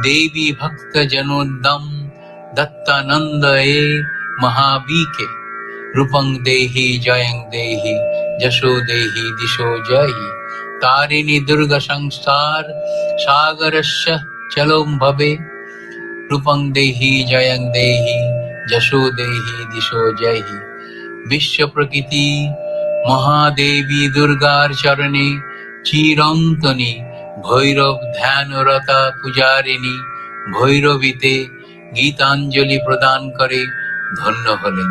देवी भक्त जनोद्दम दत्तानंदये महाबीके। रूपं देहि जयं देहि यशो देहि दिशो जयि। तारिणी दुर्गा संसार सागरस्य चलं भवे। रूपं देहि जयं देहि यशो देहि दिशो जयि। विश्व प्रकृति महादेवी दुर्गार चरणे चिरंतनी भैरव ध्यानरता पुजारिणी भैरवीते गीतांजलि प्रदान करे धन्य हलेन।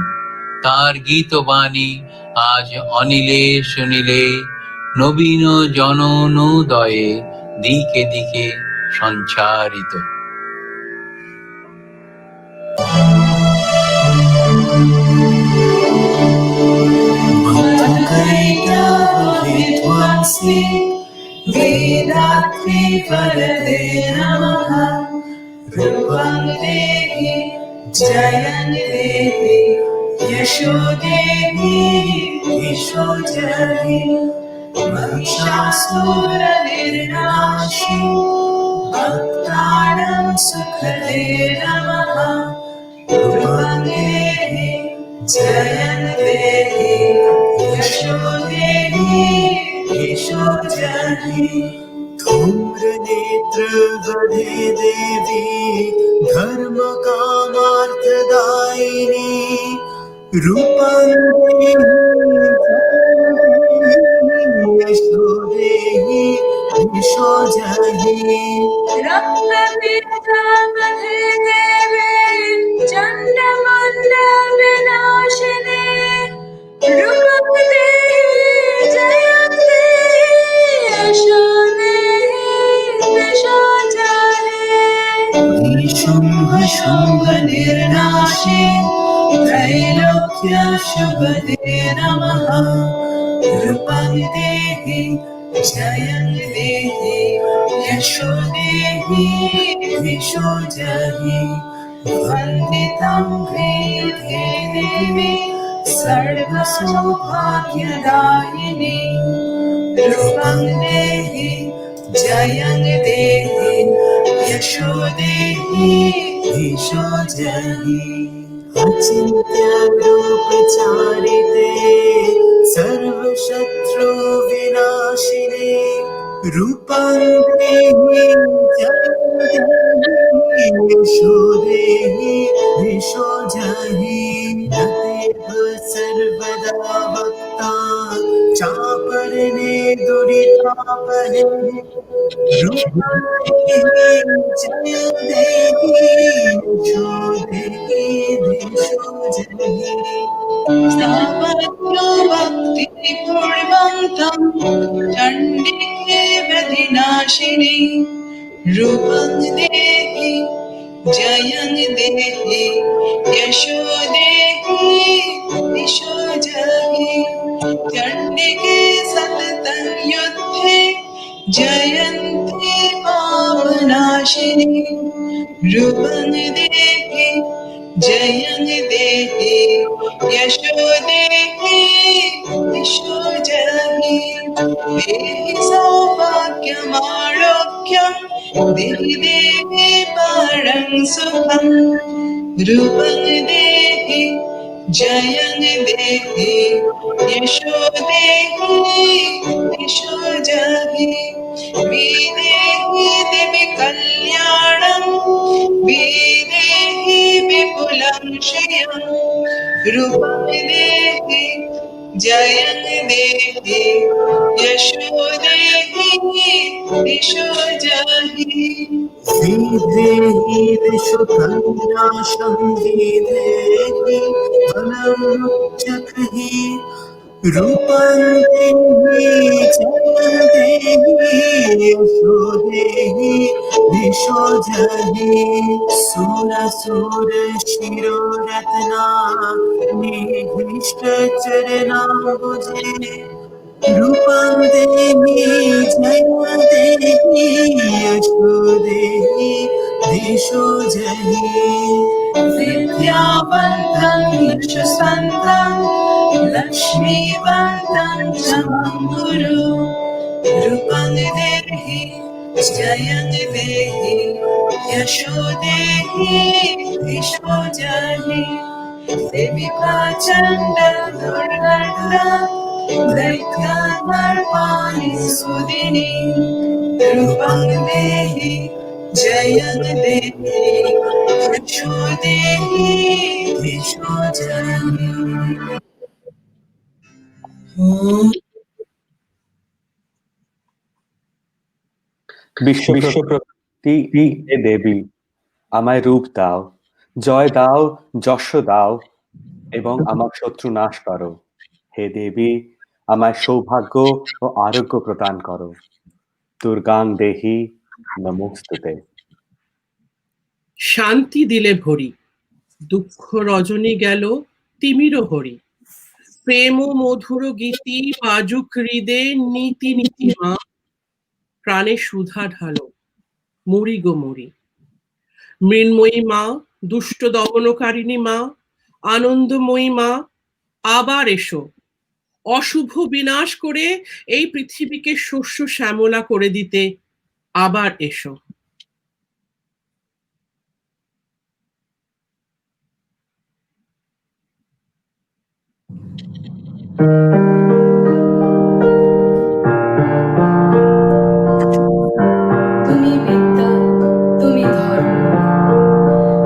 तार गीतबाणी আজ অনিলে সুনীলে নবীন জননোদয়ে দিকে দিকে সঞ্চারিত। विध्वंसि वेदात्रि वरदे नमः रूपं देहि जयं देहि यशो देहि यशो जहि महिषासुरनिर्नाशि भक्तानां सुखदे नमः रूपं देहि जयं देहि यशो देहि यशो जहि धूम्रनेत्र वधे देवी धर्म कामार्थदायिनी रूपं देहि यशो देहि यशो जहि रक्तपीताम्बरे देवे चण्डमुण्डविनाशिने रूपं देहि जयं देहि यशो देहि यशो जहि शुम्भ शुम्भ निर्नाशे त्रैलोक्य शुभदे नमः रूपं देहि जयं देहि यशो देहि यशो जहि वन्दितं वेदे देवी सर्वसौभाग्यदायिनी रूपं देहि जयं देहि यशो देहि यशो जहि अचिन्त्य रूपचारिते सर्वशत्रु विनाशिने रूपं देहि जयं देहि यशो देहि यशो जहि नतेह सर्वदा भक्ता चापरणे दुरितापहे रूपं देहि जयं देहि यशो देहि यशो जहि सावत्यो भक्तिपूर्वन्तं चण्डिके विधिनाशिनी रूपं देहि जयं देहि यशो देहि यशो जहि चण्डिके सततं युद्धे जयन्ती पापनाशिनी रूपं देहि जयं देहि यशो देहि यशो जहि देहि सौभाग्यमारोग्यं देहि देहि परं सुखं रूपं देहि जयं देहि यशो देहि यशो जहि विदेहि देवि कल्याणं विदेहि विपुलं श्रियं रूपं देहि जयं देहि यशो देहि यशो जहि विधेहि विशुद्धनाशं विधेहि फलं मुच्यकहि रूपं देहि जयं देहि यशो देहि यशो जहि सुरसुरशिरोरत्ना निधिष्ठचरणाम्बुजे रूपं देहि जयं देहि यशो देहि यशो जहि विद्यावन्तं यशस्वन्तं लक्ष्मीवन्तं च मम गुरु रूपं देहि जयं देहि यशो देहि यशो जहि देवी प्रचण्ड दुर्गता दैत्यामर्पाणि सुदिनी रूपं देहि जयं देहि यशो देहि यशो जहि বিশ্বপ্রকৃতি হে দেবী, আমায় রূপ দাও, জয় দাও, যশ দাও এবং আমার শত্রু নাশ করো। হে দেবী আমায় সৌভাগ্য ও আরোগ্য প্রদান করো। দুর্গাং দেহি নমোস্তুতে। শান্তি দিলে ভরি, দুঃখ রজনী গেল তিমিরও হরি। প্রেম ও মধুর গীতি বাজুক হৃদে নীতি নীতি মা। প্রাণে সুধা ঢালো মুড়ি গো মুড়ি। মৃন্ময়ী মা, দুষ্ট দমনকারিণী মা, আনন্দময়ী মা, আবার এসো। অশুভ বিনাশ করে এই পৃথিবীকে শস্য শ্যামলা করে দিতে আবার এসো। তুমি বিদ্যা, তুমি ধর্ম,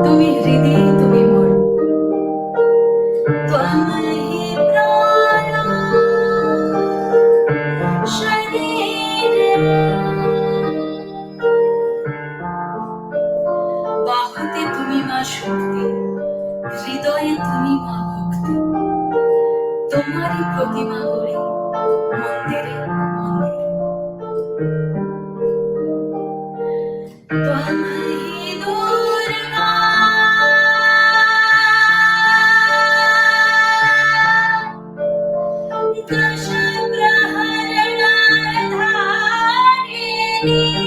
তুমি হৃদি, তুমি মর্ম। ত্বমহি প্রাণ শরীরে। বাহুতে তুমি মা শক্তি, হৃদয়ে তুমি মা ভক্তি। তোমারই প্রতিমা গড়ে মন্দিরে মন্দিরে। ত্বমহি দুর্গা দশ প্রহরণধারিণী।